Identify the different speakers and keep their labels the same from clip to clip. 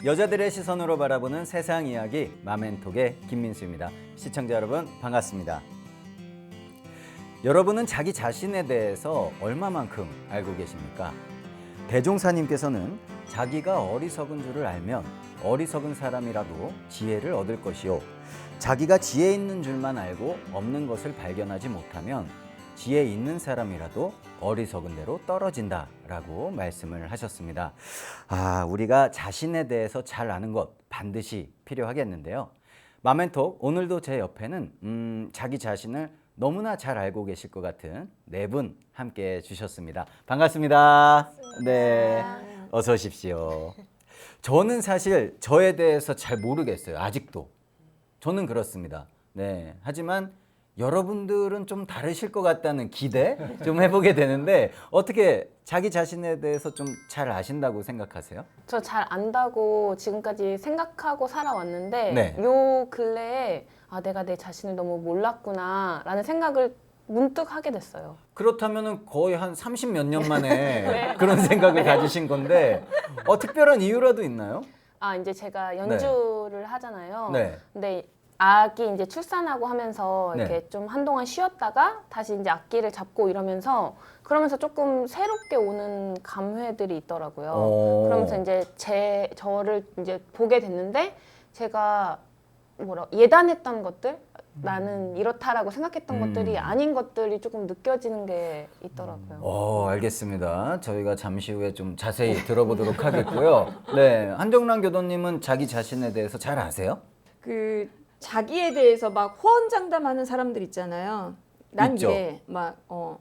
Speaker 1: 여자들의 시선으로 바라보는 세상 이야기 마멘톡의 김민수입니다. 시청자 여러분 반갑습니다. 여러분은 자기 자신에 대해서 얼마만큼 알고 계십니까? 대종사님께서는 자기가 어리석은 줄을 알면 어리석은 사람이라도 지혜를 얻을 것이요, 자기가 지혜 있는 줄만 알고 없는 것을 발견하지 못하면 지혜 있는 사람이라도 어리석은 대로 떨어진다 라고 말씀을 하셨습니다. 우리가 자신에 대해서 잘 아는 것 반드시 필요하겠는데요. 마멘톡 오늘도 제 옆에는 자기 자신을 너무나 잘 알고 계실 것 같은 네 분 함께 해주셨습니다. 반갑습니다. 네, 어서 오십시오. 저는 사실 저에 대해서 잘 모르겠어요. 아직도. 저는 그렇습니다. 네, 하지만 여러분들은 좀 다르실 것 같다는 기대 좀 해보게 되는데, 어떻게 자기 자신에 대해서 좀 잘 아신다고 생각하세요?
Speaker 2: 저 잘 안다고 지금까지 생각하고 살아왔는데
Speaker 1: 네.
Speaker 2: 요 근래에 내가 내 자신을 너무 몰랐구나 라는 생각을 문득 하게 됐어요.
Speaker 1: 그렇다면 거의 한 30 몇 년 만에 그런 생각을 가지신 건데, 특별한 이유라도 있나요?
Speaker 2: 이제 제가 연주를 하잖아요.
Speaker 1: 네.
Speaker 2: 근데 아기 이제 출산하고 하면서
Speaker 1: 네.
Speaker 2: 이렇게 좀 한동안 쉬었다가 다시 이제 악기를 잡고 이러면서 그러면서 조금 새롭게 오는 감회들이 있더라고요. 그러면서 이제 저를 이제 보게 됐는데, 제가 예단했던 것들, 나는 이렇다라고 생각했던 것들이 아닌 것들이 조금 느껴지는 게 있더라고요.
Speaker 1: 알겠습니다. 저희가 잠시 후에 좀 자세히 들어보도록 하겠고요. 네, 한정란 교도님은 자기 자신에 대해서 잘 아세요?
Speaker 3: 자기에 대해서 막 호언장담하는 사람들 있잖아요. 난
Speaker 1: 있죠.
Speaker 3: 이래,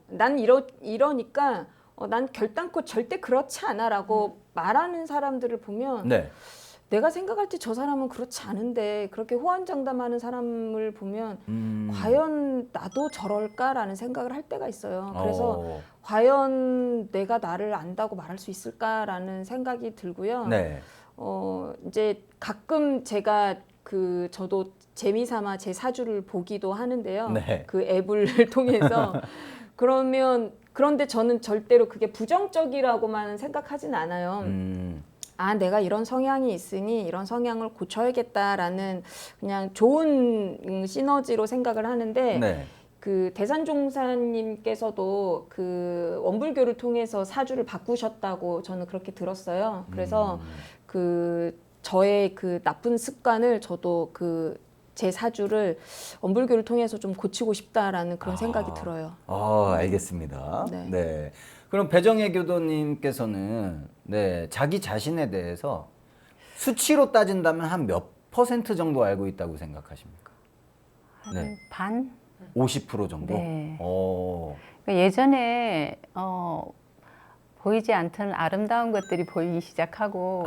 Speaker 3: 난 이러니까 난 결단코 절대 그렇지 않아라고 말하는 사람들을 보면
Speaker 1: 네.
Speaker 3: 내가 생각할 때 저 사람은 그렇지 않은데, 그렇게 호언장담하는 사람을 보면 과연 나도 저럴까라는 생각을 할 때가 있어요. 그래서 과연 내가 나를 안다고 말할 수 있을까라는 생각이 들고요.
Speaker 1: 네.
Speaker 3: 이제 가끔 제가 저도 재미삼아 제 사주를 보기도 하는데요.
Speaker 1: 네.
Speaker 3: 그 앱을 통해서. 그런데 저는 절대로 그게 부정적이라고만 생각하진 않아요. 내가 이런 성향이 있으니 이런 성향을 고쳐야겠다라는 그냥 좋은 시너지로 생각을 하는데,
Speaker 1: 네.
Speaker 3: 대산종사님께서도 원불교를 통해서 사주를 바꾸셨다고 저는 그렇게 들었어요. 그래서 저의 나쁜 습관을 저도 제 사주를 원불교를 통해서 좀 고치고 싶다라는 그런 생각이 들어요.
Speaker 1: 알겠습니다.
Speaker 3: 네.
Speaker 1: 네. 그럼 배정혜 교도님께서는 자기 자신에 대해서 수치로 따진다면 한 몇 % 정도 알고 있다고 생각하십니까? 네.
Speaker 4: 반?
Speaker 1: 50% 정도?
Speaker 4: 네. 예전에 보이지 않던 아름다운 것들이 보이기 시작하고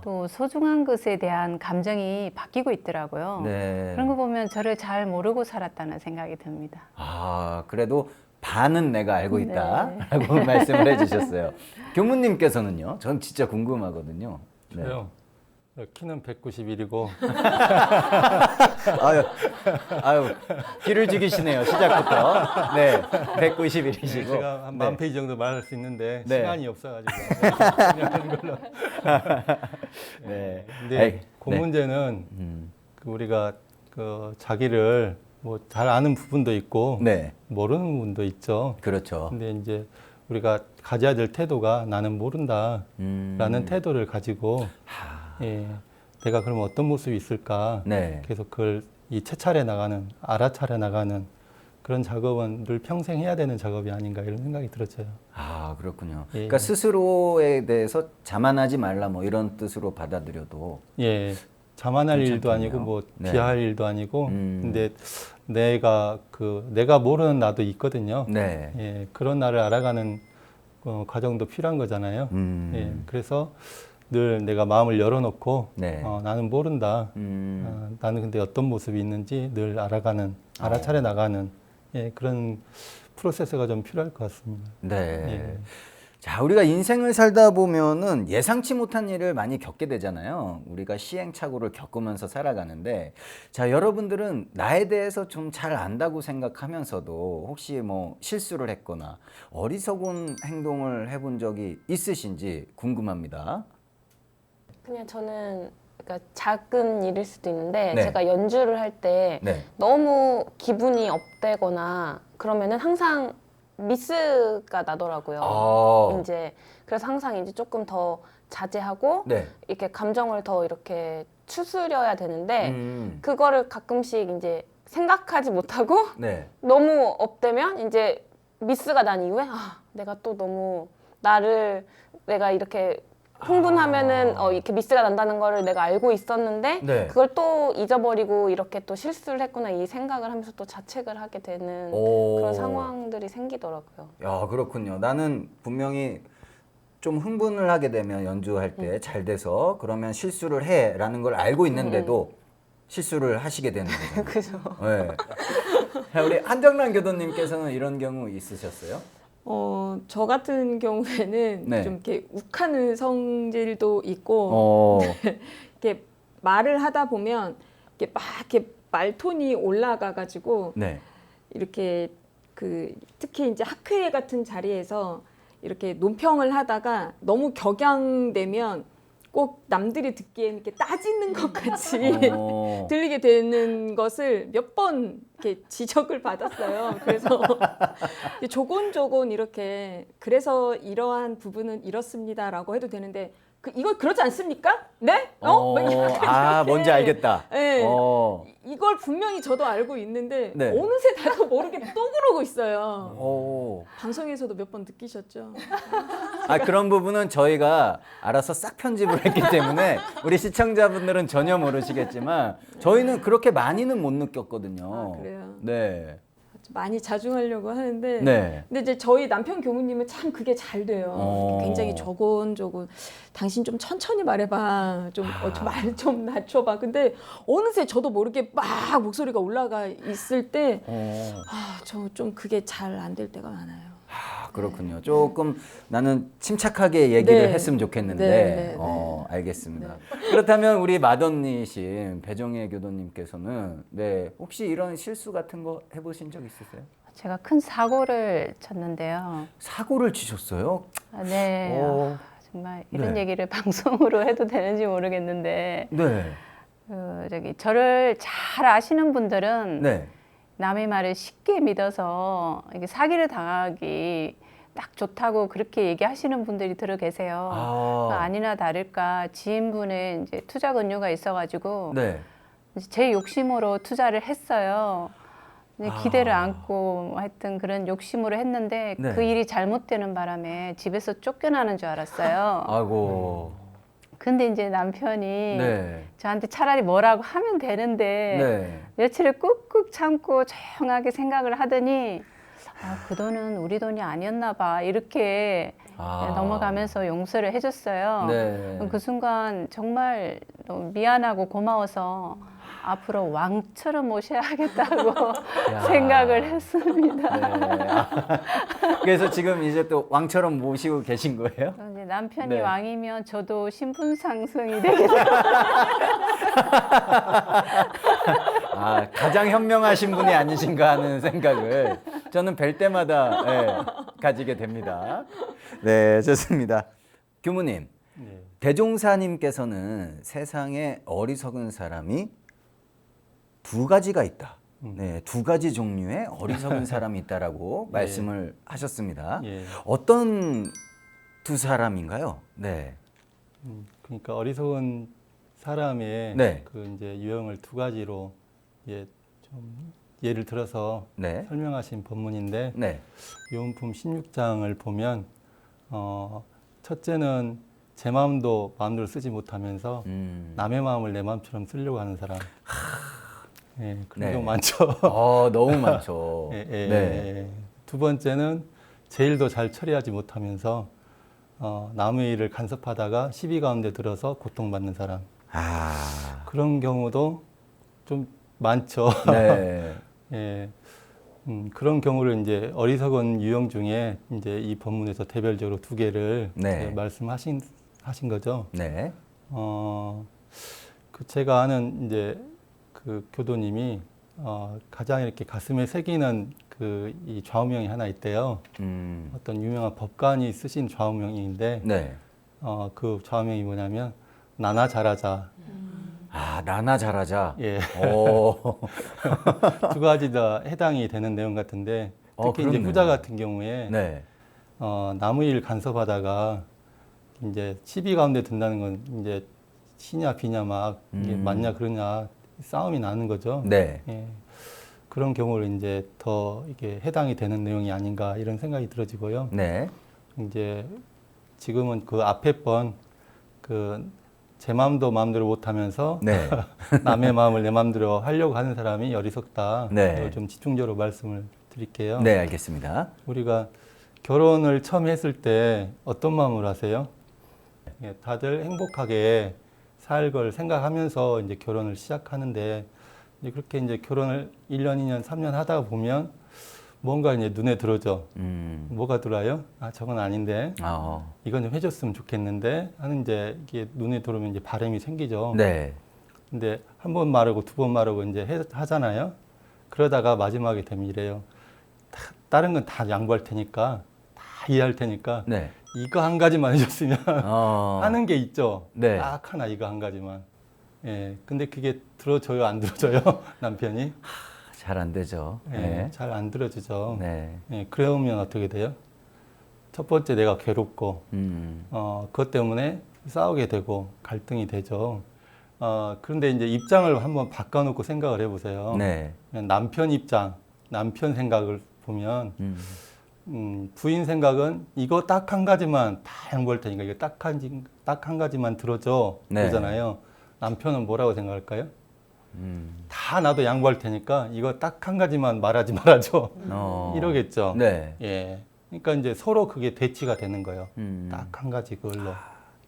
Speaker 4: 또 소중한 것에 대한 감정이 바뀌고 있더라고요.
Speaker 1: 네.
Speaker 4: 그런 거 보면 저를 잘 모르고 살았다는 생각이 듭니다.
Speaker 1: 그래도 반은 내가 알고 있다라고 말씀을 해주셨어요. 교무님께서는요? 전 진짜 궁금하거든요. 네.
Speaker 5: 저요. 키는 191이고
Speaker 1: 귀를 죽이시네요. 시작부터. 네, 191이시고.
Speaker 5: 제가 한 만 페이지 정도 말할 수 있는데
Speaker 1: 네.
Speaker 5: 시간이 없어가지고 그냥 하는 걸로.
Speaker 1: 네.
Speaker 5: 근데 그 문제는 우리가 자기를 잘 아는 부분도 있고 모르는 부분도 있죠.
Speaker 1: 그렇죠.
Speaker 5: 근데 이제 우리가 가져야 될 태도가 나는 모른다라는 태도를 가지고 내가 그러면 어떤 모습이 있을까 계속 그걸 채차례 나가는, 알아차려 나가는 그런 작업은 늘 평생 해야 되는 작업이 아닌가 이런 생각이 들었어요.
Speaker 1: 그렇군요. 그러니까 스스로에 대해서 자만하지 말라 이런 뜻으로 받아들여도
Speaker 5: 자만할 일도 아니고 비하할 일도 아니고 근데 내가 모르는 나도 있거든요. 그런 나를 알아가는 과정도 필요한 거잖아요. 그래서 늘 내가 마음을 열어놓고 나는 모른다. 나는 근데 어떤 모습이 있는지 늘 알아차려 나가는 그런 프로세스가 좀 필요할 것 같습니다.
Speaker 1: 자, 우리가 인생을 살다 보면은 예상치 못한 일을 많이 겪게 되잖아요. 우리가 시행착오를 겪으면서 살아가는데, 자, 여러분들은 나에 대해서 좀 잘 안다고 생각하면서도 혹시 실수를 했거나 어리석은 행동을 해본 적이 있으신지 궁금합니다.
Speaker 2: 그냥 저는 그러니까 작은 일일 수도 있는데
Speaker 1: 네.
Speaker 2: 제가 연주를 할 때
Speaker 1: 네.
Speaker 2: 너무 기분이 업되거나 그러면은 항상 미스가 나더라고요. 이제 그래서 항상 이제 조금 더 자제하고
Speaker 1: 네.
Speaker 2: 이렇게 감정을 더 이렇게 추스려야 되는데 그거를 가끔씩 이제 생각하지 못하고
Speaker 1: 네.
Speaker 2: 너무 업되면 이제 미스가 난 이후에 내가 또 너무 내가 이렇게 흥분하면은 이렇게 미스가 난다는 거를 내가 알고 있었는데
Speaker 1: 네.
Speaker 2: 그걸 또 잊어버리고 이렇게 또 실수를 했구나 이 생각을 하면서 또 자책을 하게 되는 그런 상황들이 생기더라고요.
Speaker 1: 야, 그렇군요. 나는 분명히 좀 흥분을 하게 되면 연주할 때 잘 돼서 그러면 실수를 해라는 걸 알고 있는데도 실수를 하시게 되는 거죠.
Speaker 2: 그죠.
Speaker 1: 네. 자, 우리 한정란 교도님께서는 이런 경우 있으셨어요?
Speaker 3: 저 같은 경우에는
Speaker 1: 네.
Speaker 3: 좀 이렇게 욱하는 성질도 있고 이렇게 말을 하다 보면 이렇게 막 이렇게 말톤이 올라가가지고
Speaker 1: 네.
Speaker 3: 이렇게 특히 이제 학회 같은 자리에서 이렇게 논평을 하다가 너무 격양되면 꼭 남들이 듣기엔 이렇게 따지는 것 같이 들리게 되는 것을 몇 번 이렇게 지적을 받았어요. 그래서 조곤조곤 이렇게 그래서 이러한 부분은 이렇습니다라고 해도 되는데 이거 그러지 않습니까? 네?
Speaker 1: 뭔지 알겠다.
Speaker 3: 네. 이걸 분명히 저도 알고 있는데
Speaker 1: 네.
Speaker 3: 어느새 나도 모르게 또 그러고 있어요.
Speaker 1: 오.
Speaker 3: 방송에서도 몇 번 느끼셨죠?
Speaker 1: 그런 부분은 저희가 알아서 싹 편집을 했기 때문에 우리 시청자분들은 전혀 모르시겠지만 저희는 그렇게 많이는 못 느꼈거든요.
Speaker 3: 그래요?
Speaker 1: 네.
Speaker 3: 많이 자중하려고 하는데
Speaker 1: 네.
Speaker 3: 근데 이제 저희 남편 교무님은 참 그게 잘 돼요. 굉장히 조곤조곤 당신 좀 천천히 말해봐. 말 좀 낮춰봐. 근데 어느새 저도 모르게 막 목소리가 올라가 있을 때 저 좀 그게 잘 안 될 때가 많아요.
Speaker 1: 그렇군요. 조금 나는 침착하게 얘기를
Speaker 3: 네.
Speaker 1: 했으면 좋겠는데
Speaker 3: 네.
Speaker 1: 알겠습니다. 그렇다면 우리 맏언니신 배정혜 교도님께서는 혹시 이런 실수 같은 거 해보신 적 있으세요?
Speaker 4: 제가 큰 사고를 쳤는데요.
Speaker 1: 사고를 치셨어요?
Speaker 4: 네. 정말 이런
Speaker 1: 네.
Speaker 4: 얘기를 방송으로 해도 되는지 모르겠는데
Speaker 1: 네.
Speaker 4: 저를 잘 아시는 분들은
Speaker 1: 네.
Speaker 4: 남의 말을 쉽게 믿어서 이게 사기를 당하기 딱 좋다고 그렇게 얘기하시는 분들이 들어 계세요. 아니나 다를까 지인분의 이제 투자 권유가 있어가지고
Speaker 1: 네.
Speaker 4: 제 욕심으로 투자를 했어요. 기대를 안고 하여튼 그런 욕심으로 했는데
Speaker 1: 네.
Speaker 4: 그 일이 잘못되는 바람에 집에서 쫓겨나는 줄 알았어요.
Speaker 1: 아이고.
Speaker 4: 근데 이제 남편이
Speaker 1: 네.
Speaker 4: 저한테 차라리 뭐라고 하면 되는데 며칠을 꾹꾹 참고 조용하게 생각을 하더니 그 돈은 우리 돈이 아니었나 봐 이렇게 넘어가면서 용서를 해줬어요.
Speaker 1: 네.
Speaker 4: 그 순간 정말 너무 미안하고 고마워서 앞으로 왕처럼 모셔야겠다고 생각을 했습니다.
Speaker 1: 네. 그래서 지금 이제 또 왕처럼 모시고 계신 거예요?
Speaker 4: 이제 남편이
Speaker 1: 네.
Speaker 4: 왕이면 저도 신분 상승이 되겠어요.
Speaker 1: 가장 현명하신 분이 아니신가 하는 생각을 저는 뵐 때마다 가지게 됩니다. 네, 좋습니다. 교무님, 대종사님께서는 세상에 어리석은 사람이 두 가지가 있다. 네, 두 가지 종류의 어리석은 사람이 있다라고 말씀을 하셨습니다. 어떤 두 사람인가요? 네.
Speaker 5: 그러니까 어리석은 사람의 그 이제 유형을 두 가지로 좀 예를 들어서 설명하신 본문인데 요한복음 16장을 보면 첫째는 제 마음도 마음대로 쓰지 못하면서 남의 마음을 내 마음처럼 쓰려고 하는 사람. 그런 경우 많죠.
Speaker 1: 너무 많죠.
Speaker 5: 두 번째는 제 일도 잘 처리하지 못하면서 남의 일을 간섭하다가 시비 가운데 들어서 고통받는 사람. 그런 경우도 좀 많죠. 그런 경우를 이제 어리석은 유형 중에 이제 이 본문에서 대별적으로 두 개를 말씀하신 거죠. 제가 아는 이제 그 교도님이 가장 이렇게 가슴에 새기는 이 좌우명이 하나 있대요. 어떤 유명한 법관이 쓰신 좌우명인데 그 좌우명이 뭐냐면 나나 잘하자.
Speaker 1: 아, 나나 잘하자.
Speaker 5: 예.
Speaker 1: 오.
Speaker 5: 두 가지 다 해당이 되는 내용 같은데 특히 이제
Speaker 1: 그렇네요.
Speaker 5: 후자 같은 경우에
Speaker 1: 네.
Speaker 5: 나무 일 간섭하다가 이제 시비 가운데 든다는 건 이제 시냐 비냐 막 이게 맞냐 그러냐 싸움이 나는 거죠.
Speaker 1: 네.
Speaker 5: 예. 그런 경우를 이제 더 이게 해당이 되는 내용이 아닌가 이런 생각이 들어지고요.
Speaker 1: 네.
Speaker 5: 이제 지금은 그 앞에 번 그 제 마음도 마음대로 못하면서
Speaker 1: 네.
Speaker 5: 남의 마음을 내 마음대로 하려고 하는 사람이 어리석다.
Speaker 1: 네.
Speaker 5: 이걸 좀 집중적으로 말씀을 드릴게요.
Speaker 1: 네, 알겠습니다.
Speaker 5: 우리가 결혼을 처음 했을 때 어떤 마음으로 하세요? 예, 다들 행복하게 살 걸 생각하면서 이제 결혼을 시작하는데 이제 그렇게 이제 결혼을 1년, 2년, 3년 하다 보면 뭔가 이제 눈에 들어오죠. 뭐가 들어와요? 아, 저건 아닌데. 이건 좀 해줬으면 좋겠는데 하는 이제 이게 눈에 들어오면 이제 바람이 생기죠.
Speaker 1: 네.
Speaker 5: 근데 한 번 말하고 두 번 말하고 이제 하잖아요. 그러다가 마지막에 되면 이래요. 다른 건 다 양보할 테니까, 다 이해할 테니까,
Speaker 1: 네.
Speaker 5: 이거 한 가지만 해줬으면 하는 게 있죠.
Speaker 1: 네.
Speaker 5: 딱 하나 이거 한 가지만. 예. 근데 그게 들어줘요, 안 들어줘요? 남편이?
Speaker 1: 잘 안 되죠.
Speaker 5: 예,
Speaker 1: 네.
Speaker 5: 잘 안 들어주죠.
Speaker 1: 네.
Speaker 5: 예, 그러면 어떻게 돼요? 첫 번째 내가 괴롭고, 그것 때문에 싸우게 되고 갈등이 되죠. 그런데 이제 입장을 한번 바꿔놓고 생각을 해보세요.
Speaker 1: 네.
Speaker 5: 남편 입장, 남편 생각을 보면, 부인 생각은 이거 딱 한 가지만 다 양보할 테니까 이거 딱 한 가지만 들어줘.
Speaker 1: 네.
Speaker 5: 그러잖아요. 남편은 뭐라고 생각할까요? 다 나도 양보할 테니까 이거 딱 한 가지만 말하지 말아줘. 이러겠죠.
Speaker 1: 네.
Speaker 5: 예. 그러니까 이제 서로 그게 대치가 되는 거예요. 딱 한 가지 그걸로.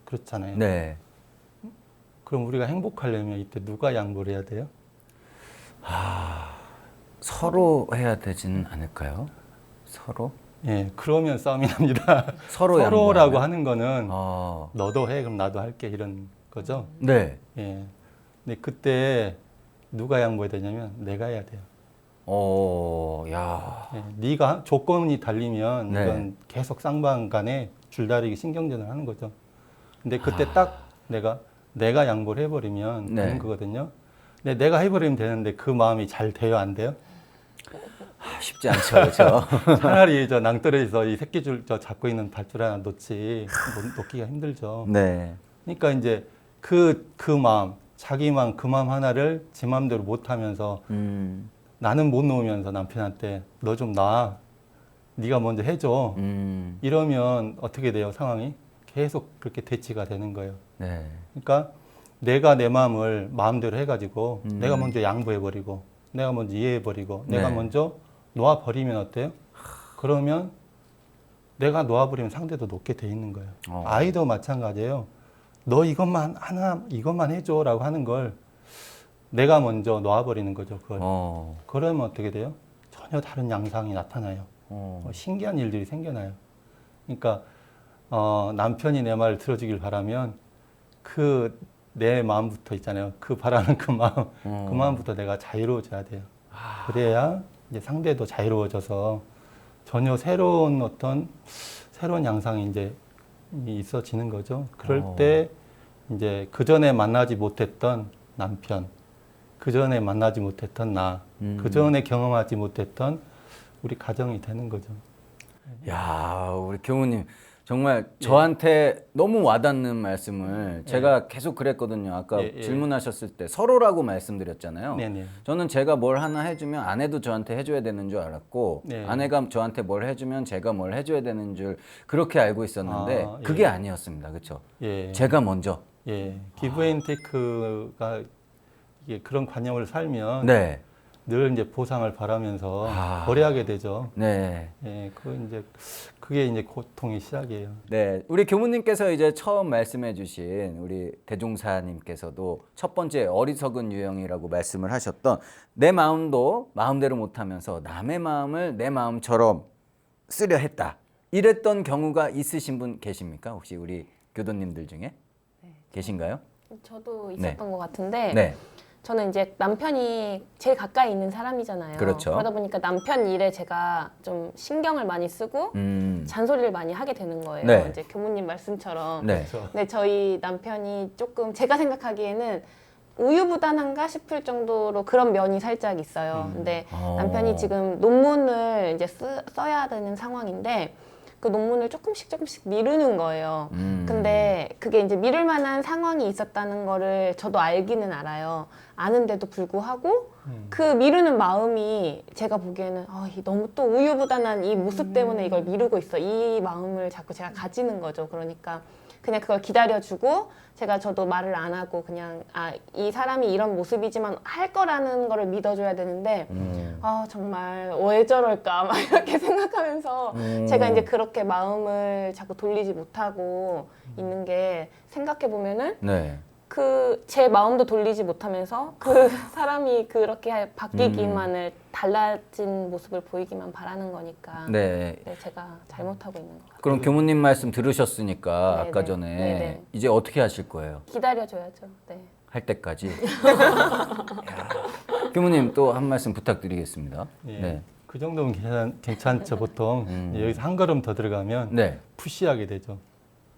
Speaker 5: 그렇잖아요.
Speaker 1: 네.
Speaker 5: 그럼 우리가 행복하려면 이때 누가 양보를 해야 돼요?
Speaker 1: 서로 해야 되지는 않을까요? 서로?
Speaker 5: 예. 그러면 싸움이 납니다.
Speaker 1: 서로
Speaker 5: 서로라고
Speaker 1: 양보하면?
Speaker 5: 하는 거는
Speaker 1: 아.
Speaker 5: 너도 해, 그럼 나도 할게 이런 거죠.
Speaker 1: 네.
Speaker 5: 예. 근데 그때 누가 양보해야 되냐면 내가 해야 돼요.
Speaker 1: 야.
Speaker 5: 예. 네가 조건이 달리면
Speaker 1: 네.
Speaker 5: 이건 계속 쌍방 간에 줄다리기 신경전을 하는 거죠. 근데 그때 딱 내가 양보를 해버리면
Speaker 1: 네.
Speaker 5: 되는 거거든요. 근데 내가 해버리면 되는데 그 마음이 잘 돼요, 안 돼요?
Speaker 1: 쉽지 않죠, 그렇죠?
Speaker 5: 차라리 저 낭떠러지에서 이 새끼줄 저 잡고 있는 밧줄 하나 놓기가 힘들죠.
Speaker 1: 네.
Speaker 5: 그러니까 이제 그 마음, 자기 마음, 그 마음 하나를 제 마음대로 못하면서 나는 못 놓으면서 남편한테 너 좀 놔. 네가 먼저 해줘. 이러면 어떻게 돼요, 상황이? 계속 그렇게 대치가 되는 거예요.
Speaker 1: 네.
Speaker 5: 그러니까 내가 내 마음을 마음대로 해가지고 내가 먼저 양보해버리고 내가 먼저 이해해버리고
Speaker 1: 네.
Speaker 5: 내가 먼저 놓아버리면 어때요? 그러면 내가 놓아버리면 상대도 놓게 돼 있는 거예요. 아이도 마찬가지예요. 너 이것만 해줘라고 하는 걸 내가 먼저 놓아버리는 거죠. 그걸. 그러면 어떻게 돼요? 전혀 다른 양상이 나타나요. 신기한 일들이 생겨나요. 그러니까 남편이 내 말을 들어주길 바라면 그 내 마음부터 있잖아요. 그 바라는 그 마음부터 내가 자유로워져야 돼요. 그래야 이제 상대도 자유로워져서 전혀 새로운 양상이 이제 있어지는 거죠. 그럴 때 이제 그 전에 만나지 못했던 남편, 그 전에 만나지 못했던 나, 그 전에 경험하지 못했던 우리 가정이 되는 거죠.
Speaker 1: 야, 우리 교무님 정말 저한테 너무 와닿는 말씀을 제가 계속 그랬거든요. 아까 질문하셨을 때 서로라고 말씀드렸잖아요.
Speaker 5: 네네.
Speaker 1: 저는 제가 뭘 하나 해주면 아내도 저한테 해줘야 되는 줄 알았고
Speaker 5: 네.
Speaker 1: 아내가 저한테 뭘 해주면 제가 뭘 해줘야 되는 줄 그렇게 알고 있었는데 그게 아니었습니다. 그렇죠?
Speaker 5: 예.
Speaker 1: 제가 먼저.
Speaker 5: 예. 기브 앤 테이크가 이게 그런 관념을 살면
Speaker 1: 네.
Speaker 5: 늘 이제 보상을 바라면서 거래하게 되죠.
Speaker 1: 네.
Speaker 5: 예, 그게 이제 고통의 시작이에요.
Speaker 1: 네, 우리 교무님께서 이제 처음 말씀해주신 우리 대종사님께서도 첫 번째 어리석은 유형이라고 말씀을 하셨던 내 마음도 마음대로 못하면서 남의 마음을 내 마음처럼 쓰려 했다. 이랬던 경우가 있으신 분 계십니까? 혹시 우리 교도님들 중에 계신가요?
Speaker 2: 저도 있었던 것 같은데
Speaker 1: 네.
Speaker 2: 저는 이제 남편이 제일 가까이 있는 사람이잖아요.
Speaker 1: 그렇죠.
Speaker 2: 그러다 보니까 남편 일에 제가 좀 신경을 많이 쓰고 잔소리를 많이 하게 되는 거예요.
Speaker 1: 네.
Speaker 2: 이제 교무님 말씀처럼.
Speaker 1: 네.
Speaker 2: 근데 저희 남편이 조금 제가 생각하기에는 우유부단한가 싶을 정도로 그런 면이 살짝 있어요. 근데 남편이 지금 논문을 이제 써야 되는 상황인데 그 논문을 조금씩 미루는 거예요. 근데 그게 이제 미룰 만한 상황이 있었다는 거를 저도 알기는 알아요. 아는데도 불구하고 그 미루는 마음이 제가 보기에는 너무 또 우유부단한 이 모습 때문에 이걸 미루고 있어. 이 마음을 자꾸 제가 가지는 거죠. 그러니까 그냥 그걸 기다려주고 저도 말을 안 하고 그냥 이 사람이 이런 모습이지만 할 거라는 거를 믿어줘야 되는데 정말 왜 저럴까 막 이렇게 생각하면서 제가 이제 그렇게 마음을 자꾸 돌리지 못하고 있는 게 생각해 보면은
Speaker 1: 네.
Speaker 2: 제 마음도 돌리지 못하면서 그 사람이 그렇게 바뀌기만을 달라진 모습을 보이기만 바라는 거니까
Speaker 1: 네.
Speaker 2: 제가 잘못하고 있는 것 같아요.
Speaker 1: 그럼 교무님 말씀 들으셨으니까
Speaker 2: 네네.
Speaker 1: 아까 전에
Speaker 2: 네네.
Speaker 1: 이제 어떻게 하실 거예요?
Speaker 2: 기다려줘야죠. 네.
Speaker 1: 할 때까지. 야. 교무님 또 한 말씀 부탁드리겠습니다.
Speaker 5: 예.
Speaker 1: 네.
Speaker 5: 그 정도면 괜찮죠. 보통 여기서 한 걸음 더 들어가면
Speaker 1: 네.
Speaker 5: 푸시하게 되죠.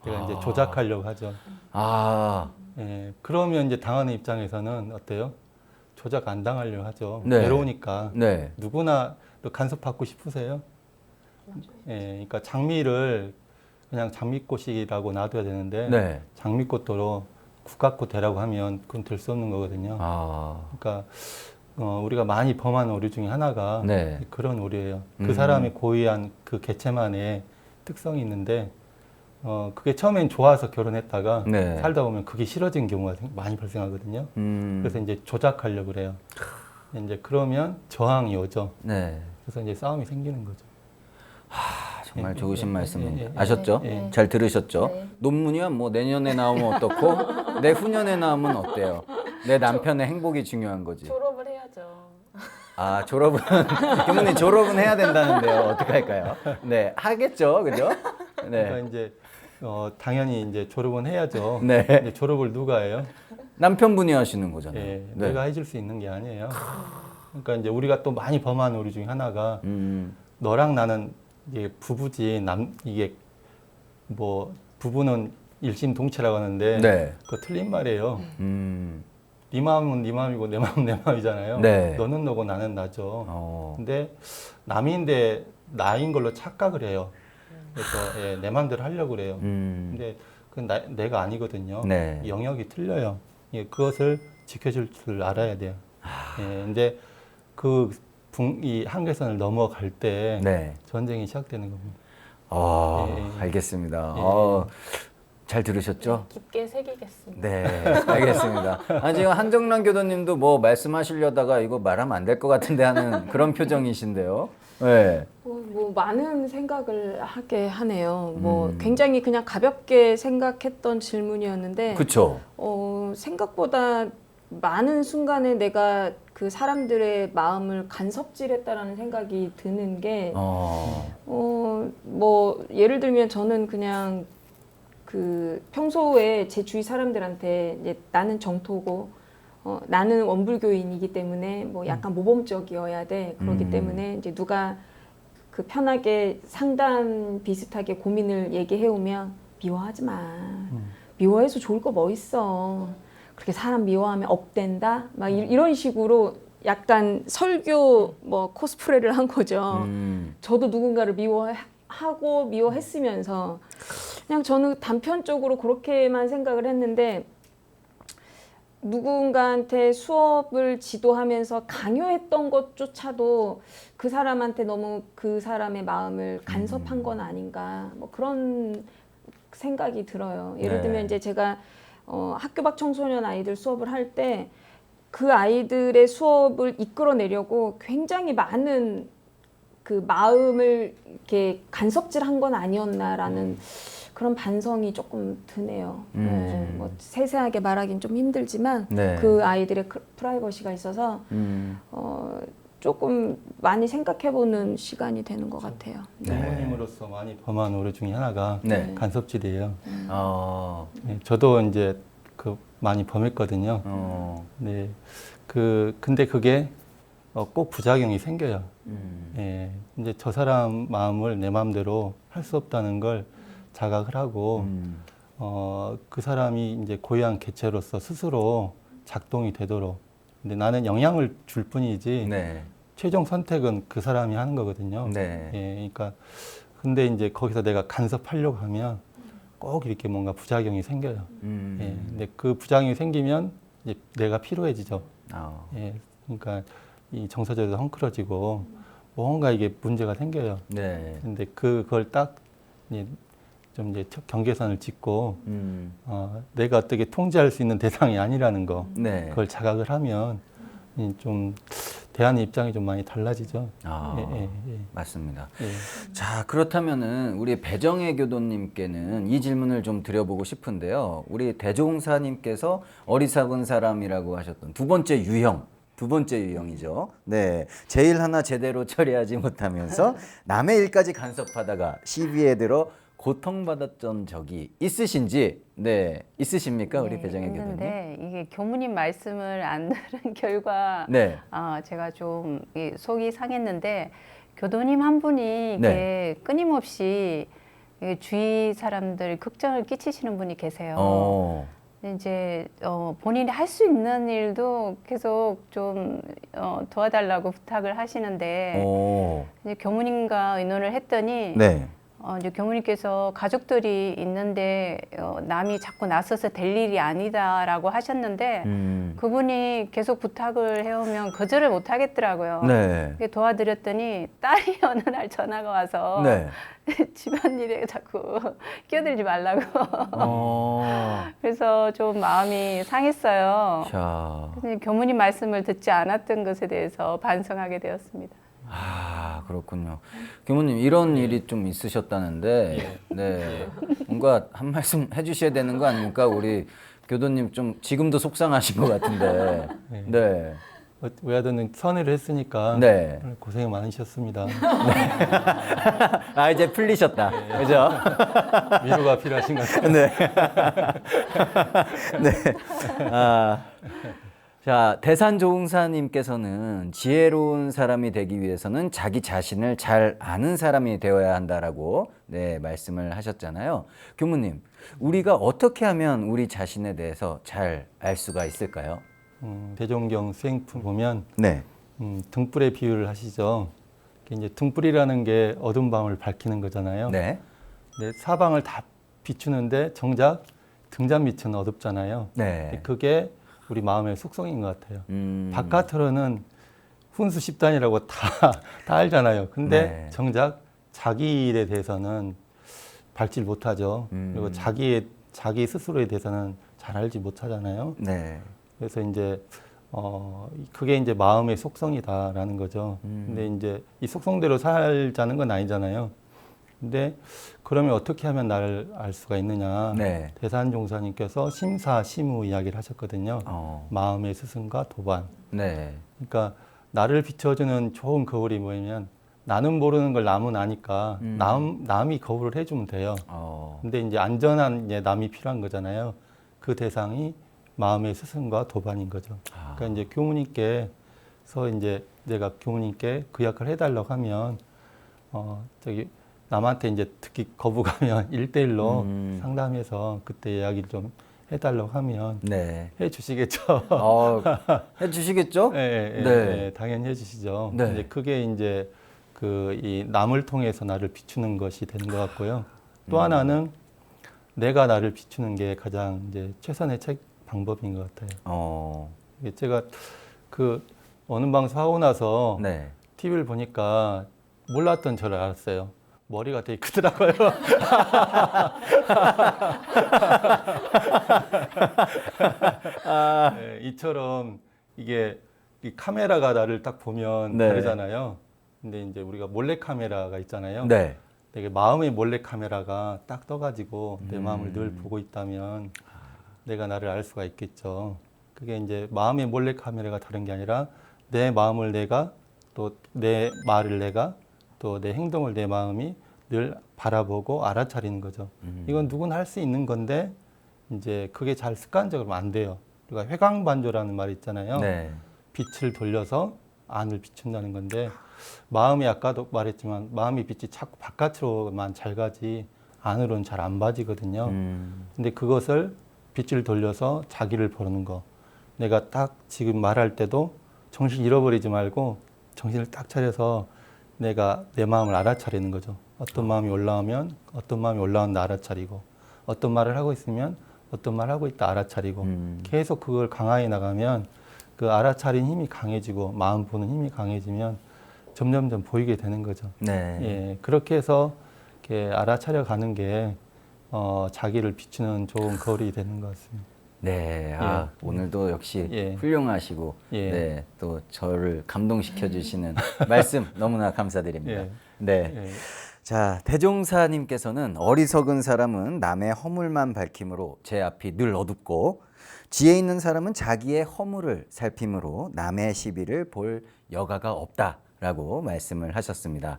Speaker 5: 제가 이제 조작하려고 하죠. 예, 그러면 이제 당하는 입장에서는 어때요? 조작 안 당하려고 하죠.
Speaker 1: 네.
Speaker 5: 외로우니까.
Speaker 1: 네.
Speaker 5: 누구나 간섭받고 싶으세요? 예, 그러니까 장미를 그냥 장미꽃이라고 놔둬야 되는데
Speaker 1: 네.
Speaker 5: 장미꽃도로 국화꽃 되라고 하면 그건 될 수 없는 거거든요. 그러니까 우리가 많이 범한 오류 중에 하나가
Speaker 1: 네.
Speaker 5: 그런 오류예요. 그 사람의 고유한 그 개체만의 특성이 있는데 그게 처음엔 좋아서 결혼했다가
Speaker 1: 네.
Speaker 5: 살다 보면 그게 싫어진 경우가 많이 발생하거든요. 그래서 이제 조작하려고 그래요. 이제 그러면 저항이 오죠.
Speaker 1: 네.
Speaker 5: 그래서 이제 싸움이 생기는 거죠.
Speaker 1: 정말 좋으신 말씀은
Speaker 5: 예.
Speaker 1: 아셨죠?
Speaker 2: 네.
Speaker 1: 잘 들으셨죠?
Speaker 2: 네.
Speaker 1: 논문이야 뭐 내년에 나오면 어떻고 내후년에 나오면 어때요? 내 남편의 행복이 중요한 거지.
Speaker 2: 졸업을 해야죠.
Speaker 1: 졸업은 교무님 졸업은 해야 된다는데요. 어떻게 할까요? 네, 하겠죠, 그죠? 네,
Speaker 5: 그러니까 이제 당연히 이제 졸업은 해야죠.
Speaker 1: 네.
Speaker 5: 근데 졸업을 누가 해요?
Speaker 1: 남편분이 하시는 거잖아요.
Speaker 5: 예,
Speaker 1: 네.
Speaker 5: 내가 해줄 수 있는 게 아니에요. 그러니까 이제 우리가 또 많이 범한 오류 중에 하나가 너랑 나는 이게 부부지 이게 뭐 부부는 일심동체라고 하는데
Speaker 1: 네.
Speaker 5: 그거 틀린 말이에요. 네 마음은 네 마음이고 내 마음은 내 마음이잖아요.
Speaker 1: 네.
Speaker 5: 너는 너고 나는 나죠. 근데 남인데 나인 걸로 착각을 해요. 그래서 내 마음대로 하려고 그래요. 근데 그건 내가 아니거든요.
Speaker 1: 네.
Speaker 5: 영역이 틀려요. 그것을 지켜줄 줄 알아야 돼요. 근데 이 한계선을 넘어갈 때
Speaker 1: 네.
Speaker 5: 전쟁이 시작되는 겁니다.
Speaker 1: 알겠습니다.
Speaker 5: 예.
Speaker 1: 잘 들으셨죠?
Speaker 2: 깊게 새기겠습니다.
Speaker 1: 네, 알겠습니다. 지금 한정란 교도님도 뭐 말씀하시려다가 이거 말하면 안 될 것 같은데 하는 그런 표정이신데요. 네.
Speaker 3: 뭐 많은 생각을 하게 하네요. 뭐 굉장히 그냥 가볍게 생각했던 질문이었는데
Speaker 1: 그렇죠.
Speaker 3: 생각보다 많은 순간에 내가 그 사람들의 마음을 간섭질했다라는 생각이 드는 게 뭐 예를 들면 저는 그냥 그 평소에 제 주위 사람들한테 이제 나는 정토고 나는 원불교인이기 때문에 뭐 약간 모범적이어야 돼. 그렇기 때문에 이제 누가 그 편하게 상담 비슷하게 고민을 얘기해 오면 미워하지 마. 미워해서 좋을 거 뭐 있어. 그렇게 사람 미워하면 업된다. 막 이런 식으로 약간 설교 뭐 코스프레를 한 거죠. 저도 누군가를 미워하고 미워했으면서 그냥 저는 단편적으로 그렇게만 생각을 했는데 누군가한테 수업을 지도하면서 강요했던 것조차도 그 사람한테 너무 그 사람의 마음을 간섭한 건 아닌가 뭐 그런 생각이 들어요. 예를 들면 이제 제가 학교 밖 청소년 아이들 수업을 할 때 그 아이들의 수업을 이끌어내려고 굉장히 많은 그 마음을 이렇게 간섭질한 건 아니었나라는 그런 반성이 조금 드네요. 네, 뭐 세세하게 말하기는 좀 힘들지만
Speaker 1: 네.
Speaker 3: 그 아이들의 프라이버시가 있어서 조금 많이 생각해보는 시간이 되는 것 같아요.
Speaker 5: 부모님으로서 많이 범한 오류 중에 하나가
Speaker 1: 네.
Speaker 5: 간섭질이에요.
Speaker 1: 어,
Speaker 5: 저도 이제 그 많이 범했거든요. 네. 근데 그게 꼭 부작용이 생겨요. 예. 이제 저 사람 마음을 내 마음대로 할 수 없다는 걸 자각을 하고, 그 사람이 이제 고유한 개체로서 스스로 작동이 되도록. 근데 나는 영향을 줄 뿐이지,
Speaker 1: 네.
Speaker 5: 최종 선택은 그 사람이 하는 거거든요.
Speaker 1: 네.
Speaker 5: 예. 그러니까, 근데 이제 거기서 내가 간섭하려고 하면 꼭 이렇게 뭔가 부작용이 생겨요. 예. 근데 그 부작용이 생기면 이제 내가 피로해지죠. 예. 그러니까 이 정서적으로 헝클어지고 뭔가 이게 문제가 생겨요.
Speaker 1: 네.
Speaker 5: 근데 그걸 딱 이제 좀 이제 경계선을 짚고 내가 어떻게 통제할 수 있는 대상이 아니라는 거,
Speaker 1: 네.
Speaker 5: 그걸 자각을 하면 좀 대안의 입장이 좀 많이 달라지죠. 예.
Speaker 1: 맞습니다.
Speaker 5: 예.
Speaker 1: 자, 그렇다면은 우리 배정혜 교도님께는 이 질문을 좀 드려보고 싶은데요. 우리 대종사님께서 어리석은 사람이라고 하셨던 두 번째 유형이죠. 네. 제 일 하나 제대로 처리하지 못하면서 남의 일까지 간섭하다가 시비에 들어 고통받았던 적이 있으신지, 네, 있으십니까? 우리 배정혜 교도님?
Speaker 4: 있는데 이게 교무님 말씀을 안 들은 결과
Speaker 1: 네.
Speaker 4: 제가 좀 속이 상했는데 교도님 한 분이 이게 끊임없이 이게 주위 사람들 걱정을 끼치시는 분이 계세요. 이제 본인이 할 수 있는 일도 계속 좀 도와달라고 부탁을 하시는데 이제 교무님과 의논을 했더니
Speaker 1: 네.
Speaker 4: 이제 교무님께서 가족들이 있는데 남이 자꾸 나서서 될 일이 아니다라고 하셨는데 그분이 계속 부탁을 해오면 거절을 못 하겠더라고요.
Speaker 1: 네.
Speaker 4: 도와드렸더니 딸이 어느 날 전화가 와서
Speaker 1: 네.
Speaker 4: 집안일에 자꾸 끼어들지 말라고. 그래서 좀 마음이 상했어요.
Speaker 1: 자.
Speaker 4: 그래서 교무님 말씀을 듣지 않았던 것에 대해서 반성하게 되었습니다.
Speaker 1: 그렇군요. 교무님 이런 일이 좀 있으셨다는데, 네, 뭔가 한 말씀 해주셔야 되는 거 아닙니까? 우리 교도님 좀 지금도 속상하신 것 같은데, 네.
Speaker 5: 외아들은 선회를 했으니까
Speaker 1: 네.
Speaker 5: 고생 많으셨습니다.
Speaker 1: 이제 풀리셨다, 그죠?
Speaker 5: 위로가 필요하신 것 같아요.
Speaker 1: 네. 네. 자, 대산조응사님께서는 지혜로운 사람이 되기 위해서는 자기 자신을 잘 아는 사람이 되어야 한다라고 네, 말씀을 하셨잖아요. 교무님, 우리가 어떻게 하면 우리 자신에 대해서 잘 알 수가 있을까요?
Speaker 5: 대종경 수행품 보면
Speaker 1: 네.
Speaker 5: 등불의 비유를 하시죠. 이제 등불이라는 게 어두운 밤을 밝히는 거잖아요.
Speaker 1: 네.
Speaker 5: 근데 사방을 다 비추는데 정작 등잔빛은 어둡잖아요.
Speaker 1: 네.
Speaker 5: 그게 우리 마음의 속성인 것 같아요. 바깥으로는 훈수 집단이라고 다 알잖아요. 근데
Speaker 1: 네.
Speaker 5: 정작 자기 일에 대해서는 밝질 못하죠. 그리고 자기 스스로에 대해서는 잘 알지 못하잖아요.
Speaker 1: 네.
Speaker 5: 그래서 이제 그게 이제 마음의 속성이다라는 거죠. 근데 이제 이 속성대로 살자는 건 아니잖아요. 근데 그러면 어떻게 하면 나를 알 수가 있느냐?
Speaker 1: 네.
Speaker 5: 대산종사님께서 심사시무 이야기를 하셨거든요. 마음의 스승과 도반.
Speaker 1: 네.
Speaker 5: 그러니까 나를 비춰주는 좋은 거울이 뭐냐면 나는 모르는 걸 남은 아니까 남이 거울을 해주면 돼요. 근데 이제 안전한 이제 남이 필요한 거잖아요. 그 대상이 마음의 스승과 도반인 거죠. 그러니까 이제 교무님께서 이제 내가 교무님께 그 역할을 해달라고 하면 남한테 이제 특히 거부가면 1대1로 상담해서 그때 이야기를 좀 해달라고 하면
Speaker 1: 네.
Speaker 5: 해주시겠죠.
Speaker 1: 해주시겠죠?
Speaker 5: 네,
Speaker 1: 네.
Speaker 5: 당연히 해주시죠.
Speaker 1: 네.
Speaker 5: 이제 그게 이제 이 남을 통해서 나를 비추는 것이 되는 것 같고요. 또 하나는 내가 나를 비추는 게 가장 이제 최선의 방법인 것 같아요. 이게 제가 어느 방송 하고 나서
Speaker 1: 네.
Speaker 5: TV를 보니까 몰랐던 저를 알았어요. 머리가 되게 크더라고요. 네, 이처럼 이게 이 카메라가 나를 딱 보면
Speaker 1: 네.
Speaker 5: 다르잖아요. 근데 이제 우리가 몰래 카메라가 있잖아요.
Speaker 1: 네.
Speaker 5: 되게 마음의 몰래 카메라가 딱 떠가지고 내 마음을 늘 보고 있다면 내가 나를 알 수가 있겠죠. 그게 이제 마음의 몰래 카메라가 다른 게 아니라 내 마음을 내가 또 내 말을 내가 또 내 행동을 내 마음이 늘 바라보고 알아차리는 거죠. 이건 누구나 할 수 있는 건데 이제 그게 잘 습관적으로 안 돼요. 그러니까 회광반조라는 말이 있잖아요.
Speaker 1: 네.
Speaker 5: 빛을 돌려서 안을 비춘다는 건데 마음이 아까도 말했지만 마음이 빛이 자꾸 바깥으로만 잘 가지 안으로는 잘 안 빠지거든요. 근데 그것을 빛을 돌려서 자기를 보는 거. 내가 딱 지금 말할 때도 정신 잃어버리지 말고 정신을 딱 차려서 내가 내 마음을 알아차리는 거죠. 어떤 마음이 올라오면 어떤 마음이 올라온다 알아차리고 어떤 말을 하고 있으면 어떤 말을 하고 있다 알아차리고 계속 그걸 강화해 나가면 그 알아차린 힘이 강해지고 마음 보는 힘이 강해지면 점점점 보이게 되는 거죠.
Speaker 1: 네.
Speaker 5: 예, 그렇게 해서 이렇게 알아차려 가는 게 자기를 비추는 좋은 거울이 되는 것 같습니다.
Speaker 1: 네, 오늘도 역시
Speaker 5: 예.
Speaker 1: 훌륭하시고
Speaker 5: 예.
Speaker 1: 네, 또 저를 감동시켜 주시는 말씀 너무나 감사드립니다.
Speaker 5: 예.
Speaker 1: 네.
Speaker 5: 예.
Speaker 1: 자, 대종사님께서는 어리석은 사람은 남의 허물만 밝힘으로 제 앞이 늘 어둡고 지혜 있는 사람은 자기의 허물을 살핌으로 남의 시비를 볼 여가가 없다라고 말씀을 하셨습니다.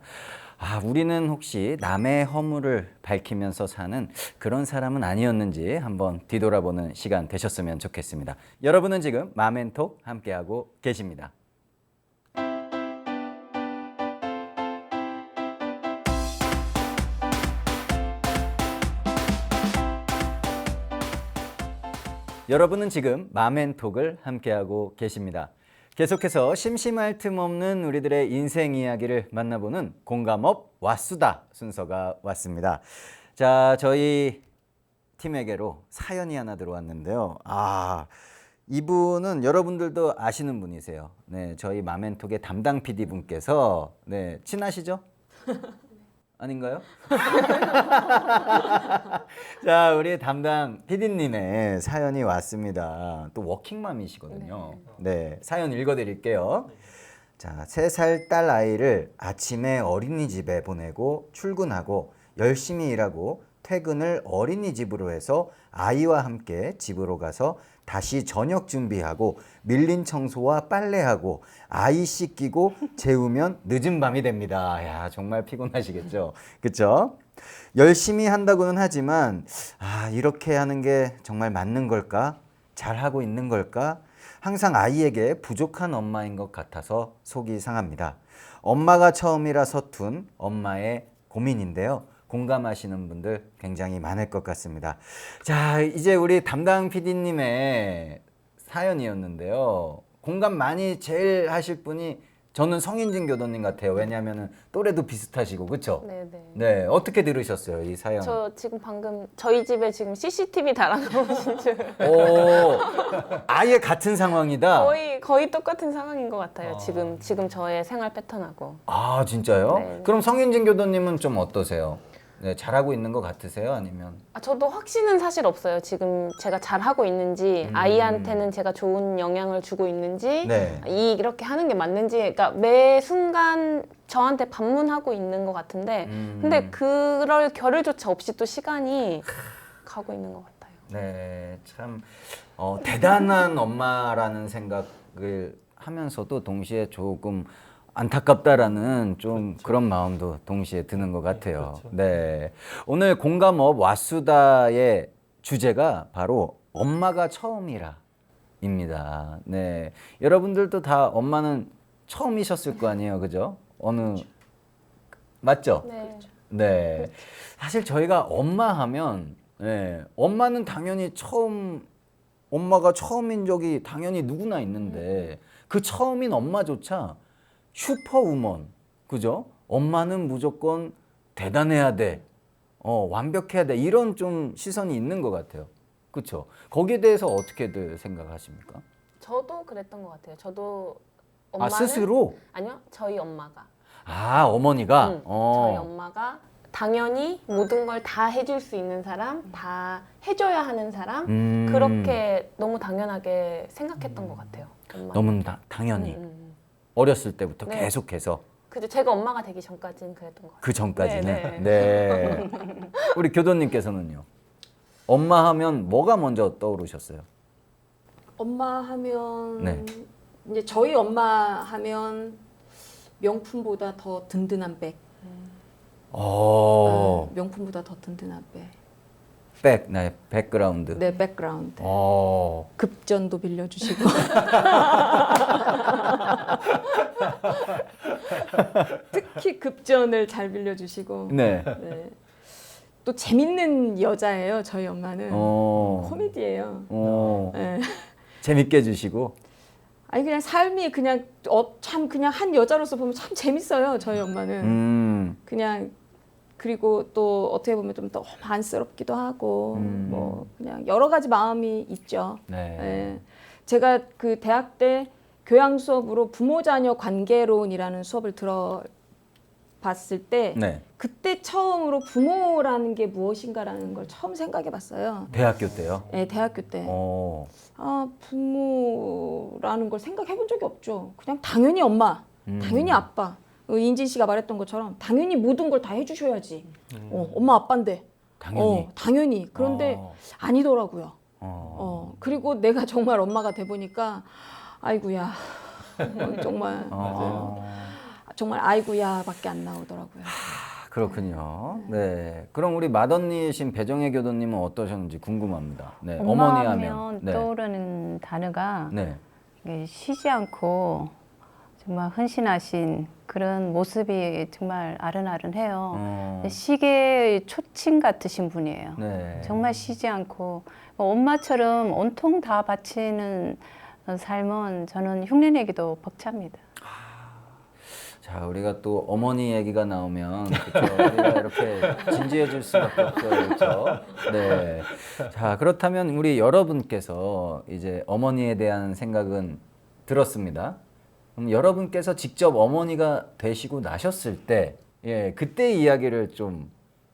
Speaker 1: 우리는 혹시 남의 허물을 밝히면서 사는 그런 사람은 아니었는지 한번 뒤돌아보는 시간 되셨으면 좋겠습니다. 여러분은 지금 마멘톡 함께하고 계십니다. 여러분은 지금 마멘톡을 함께하고 계십니다. 계속해서 심심할 틈 없는 우리들의 인생 이야기를 만나보는 공감업 왓수다 순서가 왔습니다. 자, 저희 팀에게로 사연이 하나 들어왔는데요. 이분은 여러분들도 아시는 분이세요. 네, 저희 마멘톡의 담당 PD 분께서 네, 친하시죠? 아닌가요? 자, 우리 담당 PD님의 사연이 왔습니다. 또 워킹맘이시거든요. 네, 사연 읽어드릴게요. 자, 3살 딸 아이를 아침에 어린이집에 보내고 출근하고 열심히 일하고 퇴근을 어린이집으로 해서 아이와 함께 집으로 가서 다시 저녁 준비하고 밀린 청소와 빨래하고 아이 씻기고 재우면 늦은 밤이 됩니다. 야, 정말 피곤하시겠죠? 그렇죠? 열심히 한다고는 하지만 이렇게 하는 게 정말 맞는 걸까? 잘하고 있는 걸까? 항상 아이에게 부족한 엄마인 것 같아서 속이 상합니다. 엄마가 처음이라 서툰 엄마의 고민인데요. 공감하시는 분들 굉장히 많을 것 같습니다. 자, 이제 우리 담당 PD님의 사연이었는데요. 공감 많이 제일 하실 분이 저는 성인진 교도님 같아요. 왜냐하면 또래도 비슷하시고 그렇죠?
Speaker 2: 네네.
Speaker 1: 네, 어떻게 들으셨어요 이 사연?
Speaker 2: 저 지금 방금 저희 집에 지금 CCTV 달아놓으신 줄
Speaker 1: 오, 아예 같은 상황이다.
Speaker 2: 거의 똑같은 상황인 것 같아요. 지금 저의 생활 패턴하고.
Speaker 1: 진짜요?
Speaker 2: 네.
Speaker 1: 그럼 성인진 교도님은 좀 어떠세요? 네, 잘하고 있는 것 같으세요? 아니면?
Speaker 2: 저도 확신은 사실 없어요. 지금 제가 잘하고 있는지 아이한테는 제가 좋은 영향을 주고 있는지
Speaker 1: 네.
Speaker 2: 이렇게 하는 게 맞는지 그러니까 매 순간 저한테 반문하고 있는 것 같은데 근데 그럴 겨를조차 없이 또 시간이 가고 있는 것 같아요.
Speaker 1: 네, 참 대단한 엄마라는 생각을 하면서도 동시에 조금 안타깝다라는 좀 그런 마음도 동시에 드는 것 같아요.
Speaker 5: 그렇죠.
Speaker 1: 네, 오늘 공감업 왓수다의 주제가 바로 엄마가 처음이라입니다. 네, 여러분들도 다 엄마는 처음이셨을 거 아니에요, 그죠? 맞죠?
Speaker 2: 네.
Speaker 1: 네, 사실 저희가 엄마 하면 엄마는 당연히 엄마가 처음인 적이 당연히 누구나 있는데 그 처음인 엄마조차 슈퍼우먼, 그죠? 엄마는 무조건 대단해야 돼, 완벽해야 돼 이런 좀 시선이 있는 것 같아요. 그렇죠? 거기에 대해서 어떻게들 생각하십니까?
Speaker 2: 저도 그랬던 것 같아요. 저도 엄마는
Speaker 1: 스스로?
Speaker 2: 아니요, 저희 엄마가
Speaker 1: 어머니가?
Speaker 2: 저희 엄마가 당연히 모든 걸 다 해줄 수 있는 사람, 다 해줘야 하는 사람 그렇게 너무 당연하게 생각했던 것 같아요. 엄마는.
Speaker 1: 너무 당연히 어렸을 때부터
Speaker 2: 네.
Speaker 1: 계속해서
Speaker 2: 그죠. 제가 엄마가 되기 전까지는 그랬던 것 같아요.
Speaker 1: 그 전까지는
Speaker 2: 네,
Speaker 1: 네. 우리 교도님께서는요? 엄마 하면 뭐가 먼저 떠오르셨어요?
Speaker 3: 엄마 하면
Speaker 1: 네.
Speaker 3: 이제 저희 엄마 하면 명품보다 더 든든한 백. 명품보다 더 든든한 백.
Speaker 1: 네, 백그라운드.
Speaker 3: 네, 백그라운드.
Speaker 1: 어.
Speaker 3: 급전도 빌려주시고. 특히 급전을 잘 빌려주시고.
Speaker 1: 네.
Speaker 3: 네. 또 재밌는 여자예요, 저희 엄마는. 코미디예요. 네.
Speaker 1: 재밌게 해주시고.
Speaker 3: 아니 그냥 삶이 그냥 참 그냥 한 여자로서 보면 참 재밌어요, 저희 엄마는. 그냥 그리고 또 어떻게 보면 좀 더 안쓰럽기도 하고 뭐 그냥 여러 가지 마음이 있죠.
Speaker 1: 네.
Speaker 3: 네. 제가 그 대학 때 교양 수업으로 부모 자녀 관계론이라는 수업을 들어봤을 때
Speaker 1: 네.
Speaker 3: 그때 처음으로 부모라는 게 무엇인가라는 걸 처음 생각해봤어요.
Speaker 1: 대학교 때요?
Speaker 3: 네, 대학교 때. 아, 부모라는 걸 생각해본 적이 없죠. 그냥 당연히 엄마, 당연히 아빠. 인진 씨가 말했던 것처럼 당연히 모든 걸 다 해주셔야지. 엄마 아빠인데.
Speaker 1: 당연히.
Speaker 3: 당연히. 그런데 아니더라고요. 그리고 내가 정말 엄마가 돼 보니까 아이고야. 정말 정말 아이고야밖에 안 나오더라고요.
Speaker 1: 그렇군요. 네. 그럼 우리 맏언니이신 배정혜 교도님은 어떠셨는지 궁금합니다. 네.
Speaker 4: 엄마
Speaker 1: 어머니
Speaker 4: 하면
Speaker 1: 하면. 네.
Speaker 4: 떠오르는 단어가
Speaker 1: 네.
Speaker 4: 이게 쉬지 않고 정말 헌신하신 그런 모습이 정말 아른아른해요. 시계의 초침 같으신 분이에요.
Speaker 1: 네.
Speaker 4: 정말 쉬지 않고 엄마처럼 온통 다 바치는 삶은 저는 흉내내기도 벅찹니다.
Speaker 1: 자, 우리가 또 어머니 얘기가 나오면 그렇죠? 우리가 이렇게 진지해질 수밖에 없어요, 그렇죠? 네. 자, 그렇다면 우리 여러분께서 이제 어머니에 대한 생각은 들었습니다. 그럼 여러분께서 직접 어머니가 되시고 나셨을 때, 예, 그때 이야기를 좀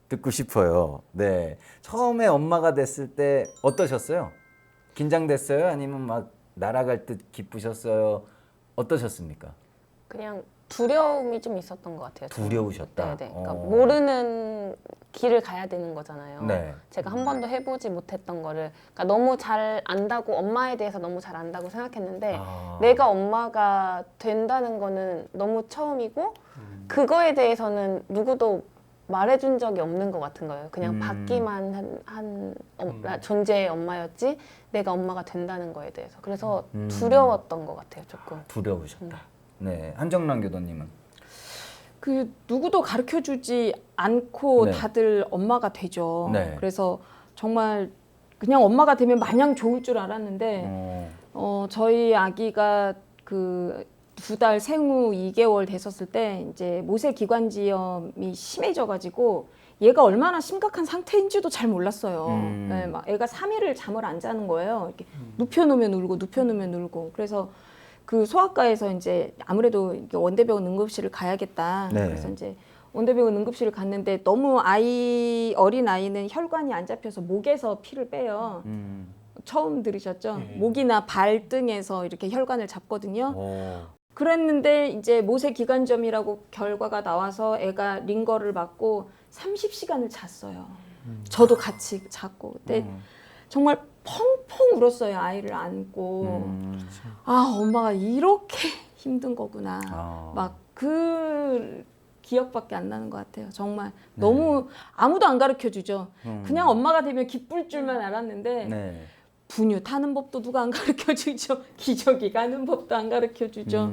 Speaker 1: 듣고 싶어요. 네. 처음에 엄마가 됐을 때 어떠셨어요? 긴장됐어요? 아니면 막 날아갈 듯 기쁘셨어요? 어떠셨습니까?
Speaker 2: 그냥 두려움이 좀 있었던 것 같아요. 저는.
Speaker 1: 두려우셨다.
Speaker 2: 네네. 그러니까 모르는 길을 가야 되는 거잖아요.
Speaker 1: 네.
Speaker 2: 제가 한 번도 해보지 못했던 거를 그러니까 너무 잘 안다고 엄마에 대해서 너무 잘 안다고 생각했는데 내가 엄마가 된다는 거는 너무 처음이고 그거에 대해서는 누구도 말해준 적이 없는 것 같은 거예요. 그냥 받기만 한 존재의 엄마였지 내가 엄마가 된다는 거에 대해서. 그래서 두려웠던 것 같아요, 조금.
Speaker 1: 두려우셨다. 네, 한정란 교도님은?
Speaker 3: 그 누구도 가르쳐주지 않고
Speaker 1: 네.
Speaker 3: 다들 엄마가 되죠.
Speaker 1: 네.
Speaker 3: 그래서 정말 그냥 엄마가 되면 마냥 좋을 줄 알았는데 저희 아기가 그 2달 생후 2개월 됐었을 때 이제 모세기관지염이 심해져가지고 얘가 얼마나 심각한 상태인지도 잘 몰랐어요. 네, 막 애가 3일을 잠을 안 자는 거예요. 이렇게 눕혀놓으면 울고 눕혀놓으면 울고. 그래서 그 소아과에서 이제 아무래도 원대병원 응급실을 가야겠다.
Speaker 1: 네.
Speaker 3: 그래서 이제 원대병원 응급실을 갔는데 너무 어린 아이는 혈관이 안 잡혀서 목에서 피를 빼요. 처음 들으셨죠? 목이나 발등에서 이렇게 혈관을 잡거든요. 그랬는데 이제 모세기관점이라고 결과가 나와서 애가 링거를 맞고 30시간을 잤어요. 저도 같이 잤고 그때 정말 펑펑 울었어요. 아이를 안고 아 엄마가 이렇게 힘든 거구나. 막 그 기억밖에 안 나는 것 같아요. 정말 너무 아무도 안 가르쳐주죠. 그냥 엄마가 되면 기쁠 줄만 알았는데
Speaker 1: 네.
Speaker 3: 분유 타는 법도 누가 안 가르쳐주죠. 기저귀 가는 법도 안 가르쳐주죠.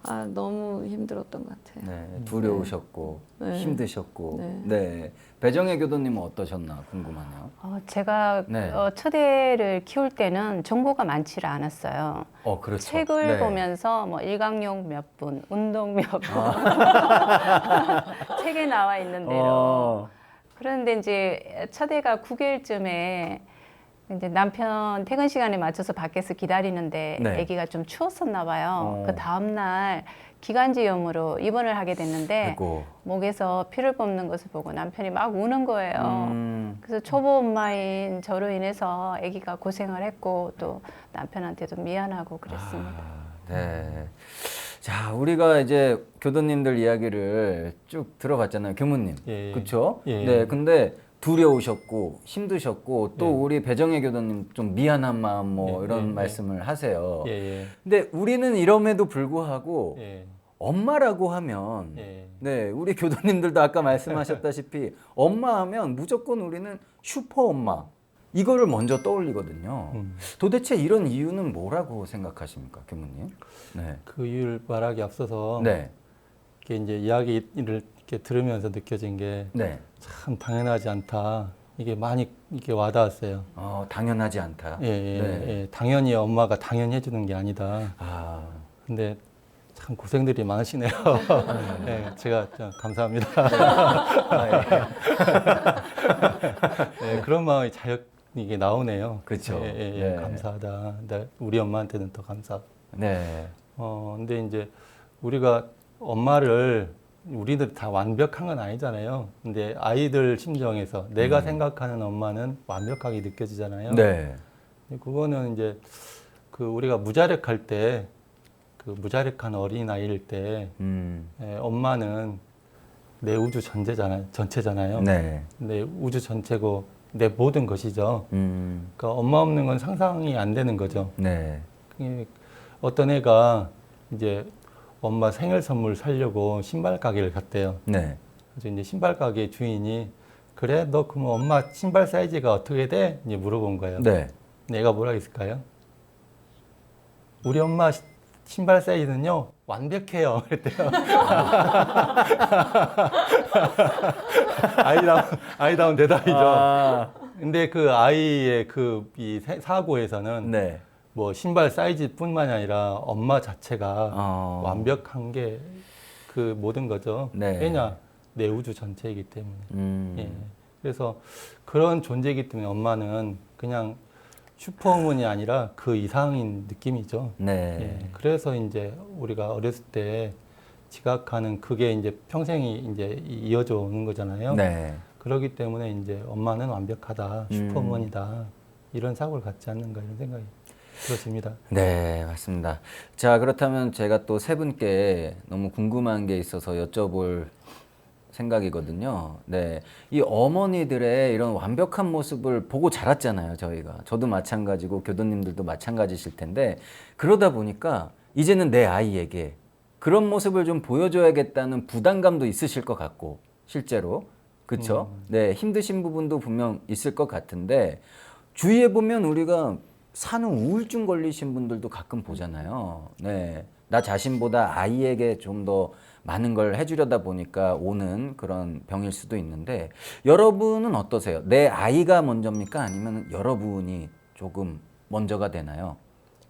Speaker 3: 아 너무 힘들었던 것 같아요.
Speaker 1: 네, 두려우셨고
Speaker 3: 네.
Speaker 1: 힘드셨고.
Speaker 3: 네.
Speaker 1: 네. 배정혜 교도님은 어떠셨나 궁금하네요.
Speaker 4: 제가
Speaker 1: 네.
Speaker 4: 첫애를 키울 때는 정보가 많지를 않았어요.
Speaker 1: 그렇죠.
Speaker 4: 책을
Speaker 1: 네.
Speaker 4: 보면서 뭐 일광욕 몇 분, 운동 몇 분, 책에 나와 있는 대로. 그런데 이제 첫애가 9개월쯤에 이제 남편 퇴근 시간에 맞춰서 밖에서 기다리는데
Speaker 1: 네.
Speaker 4: 아기가 좀 추웠었나 봐요. 그 다음 날 기관지염으로 입원을 하게 됐는데
Speaker 1: 아이고.
Speaker 4: 목에서 피를 뽑는 것을 보고 남편이 막 우는 거예요. 그래서 초보 엄마인 저로 인해서 아기가 고생을 했고 또 남편한테도 미안하고 그랬습니다.
Speaker 1: 네. 자, 우리가 이제 교도님들 이야기를 쭉 들어봤잖아요. 교무님.
Speaker 5: 예.
Speaker 1: 그렇죠?
Speaker 5: 예.
Speaker 1: 네. 근데 두려우셨고 힘드셨고 또
Speaker 5: 예.
Speaker 1: 우리 배정혜 교도님 좀 미안한 마음 뭐
Speaker 5: 예,
Speaker 1: 이런
Speaker 5: 예,
Speaker 1: 말씀을 하세요.
Speaker 5: 예, 예.
Speaker 1: 근데 우리는 이럼에도 불구하고
Speaker 5: 예.
Speaker 1: 엄마라고 하면
Speaker 5: 예.
Speaker 1: 네, 우리 교도님들도 아까 말씀하셨다시피 엄마 하면 무조건 우리는 슈퍼 엄마 이거를 먼저 떠올리거든요. 도대체 이런 이유는 뭐라고 생각하십니까, 교무님? 네.
Speaker 5: 그 이유를 말하기 앞서서
Speaker 1: 네.
Speaker 5: 이렇게 이제 이야기를 이렇게 들으면서 느껴진 게 참
Speaker 1: 네.
Speaker 5: 당연하지 않다. 이게 많이 이게 와닿았어요.
Speaker 1: 당연하지 않다.
Speaker 5: 예, 예,
Speaker 1: 네.
Speaker 5: 예. 당연히 엄마가 당연히 해주는 게 아니다.
Speaker 1: 아,
Speaker 5: 근데 참 고생들이 많으시네요. 예, 제가 참 감사합니다. 예, 그런 마음이 자역 이게 나오네요.
Speaker 1: 그쵸.
Speaker 5: 예, 예, 예,
Speaker 1: 네.
Speaker 5: 감사하다. 우리 엄마한테는 더 감사.
Speaker 1: 네.
Speaker 5: 근데 이제 우리가 엄마를 우리들 다 완벽한 건 아니잖아요. 근데 아이들 심정에서 내가 생각하는 엄마는 완벽하게 느껴지잖아요.
Speaker 1: 네.
Speaker 5: 그거는 이제 그 우리가 무자력할 때, 그 무자력한 어린아이일 때, 엄마는 내 우주 전체잖아요.
Speaker 1: 네.
Speaker 5: 내 우주 전체고 내 모든 것이죠. 그러니까 엄마 없는 건 상상이 안 되는 거죠.
Speaker 1: 네.
Speaker 5: 어떤 애가 이제 엄마 생일 선물 사려고 신발 가게를 갔대요.
Speaker 1: 네.
Speaker 5: 그래서 이제 신발 가게 주인이 그래 너 그럼 엄마 신발 사이즈가 어떻게 돼? 이제 물어본 거예요.
Speaker 1: 네.
Speaker 5: 내가 뭐라 했을까요? 우리 엄마 신발 사이즈는요 완벽해요. 그랬대요. 아이다운 대답이죠. 근데 그 아이의 이 사고에서는
Speaker 1: 네.
Speaker 5: 뭐 신발 사이즈뿐만이 아니라 엄마 자체가 완벽한 게 그 모든 거죠.
Speaker 1: 네.
Speaker 5: 왜냐 내 우주 전체이기 때문에. 예. 그래서 그런 존재이기 때문에 엄마는 그냥 슈퍼우먼이 아니라 그 이상인 느낌이죠.
Speaker 1: 네.
Speaker 5: 예. 그래서 이제 우리가 어렸을 때 지각하는 그게 이제 평생이 이제 이어져 오는 거잖아요.
Speaker 1: 네.
Speaker 5: 그렇기 때문에 이제 엄마는 완벽하다, 슈퍼우먼이다 이런 사고를 갖지 않는가 이런 생각이 들었습니다.
Speaker 1: 네, 맞습니다. 자, 그렇다면 제가 또 세 분께 너무 궁금한 게 있어서 여쭤볼 생각이거든요. 네. 이 어머니들의 이런 완벽한 모습을 보고 자랐잖아요, 저희가. 저도 마찬가지고 교도님들도 마찬가지실 텐데, 그러다 보니까 이제는 내 아이에게 그런 모습을 좀 보여줘야겠다는 부담감도 있으실 것 같고, 실제로. 그쵸? 네, 힘드신 부분도 분명 있을 것 같은데, 주위에 보면 우리가 산후 우울증 걸리신 분들도 가끔 보잖아요. 네. 나 자신보다 아이에게 좀 더 많은 걸 해주려다 보니까 오는 그런 병일 수도 있는데, 여러분은 어떠세요? 내 아이가 먼저입니까? 아니면 여러분이 조금 먼저가 되나요?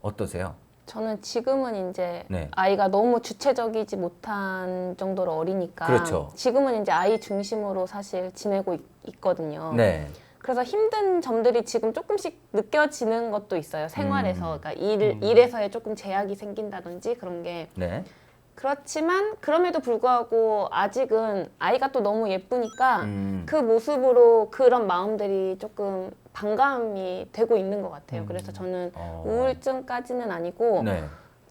Speaker 1: 어떠세요?
Speaker 2: 저는 지금은 이제
Speaker 1: 네.
Speaker 2: 아이가 너무 주체적이지 못한 정도로 어리니까
Speaker 1: 그렇죠.
Speaker 2: 지금은 이제 아이 중심으로 사실 지내고 있거든요.
Speaker 1: 네.
Speaker 2: 그래서 힘든 점들이 지금 조금씩 느껴지는 것도 있어요. 생활에서. 그러니까 일에서의 조금 제약이 생긴다든지 그런 게.
Speaker 1: 네.
Speaker 2: 그렇지만 그럼에도 불구하고 아직은 아이가 또 너무 예쁘니까
Speaker 1: 음.
Speaker 2: 그 모습으로 그런 마음들이 조금 반감이 되고 있는 것 같아요. 그래서 저는 우울증까지는 아니고
Speaker 1: 네.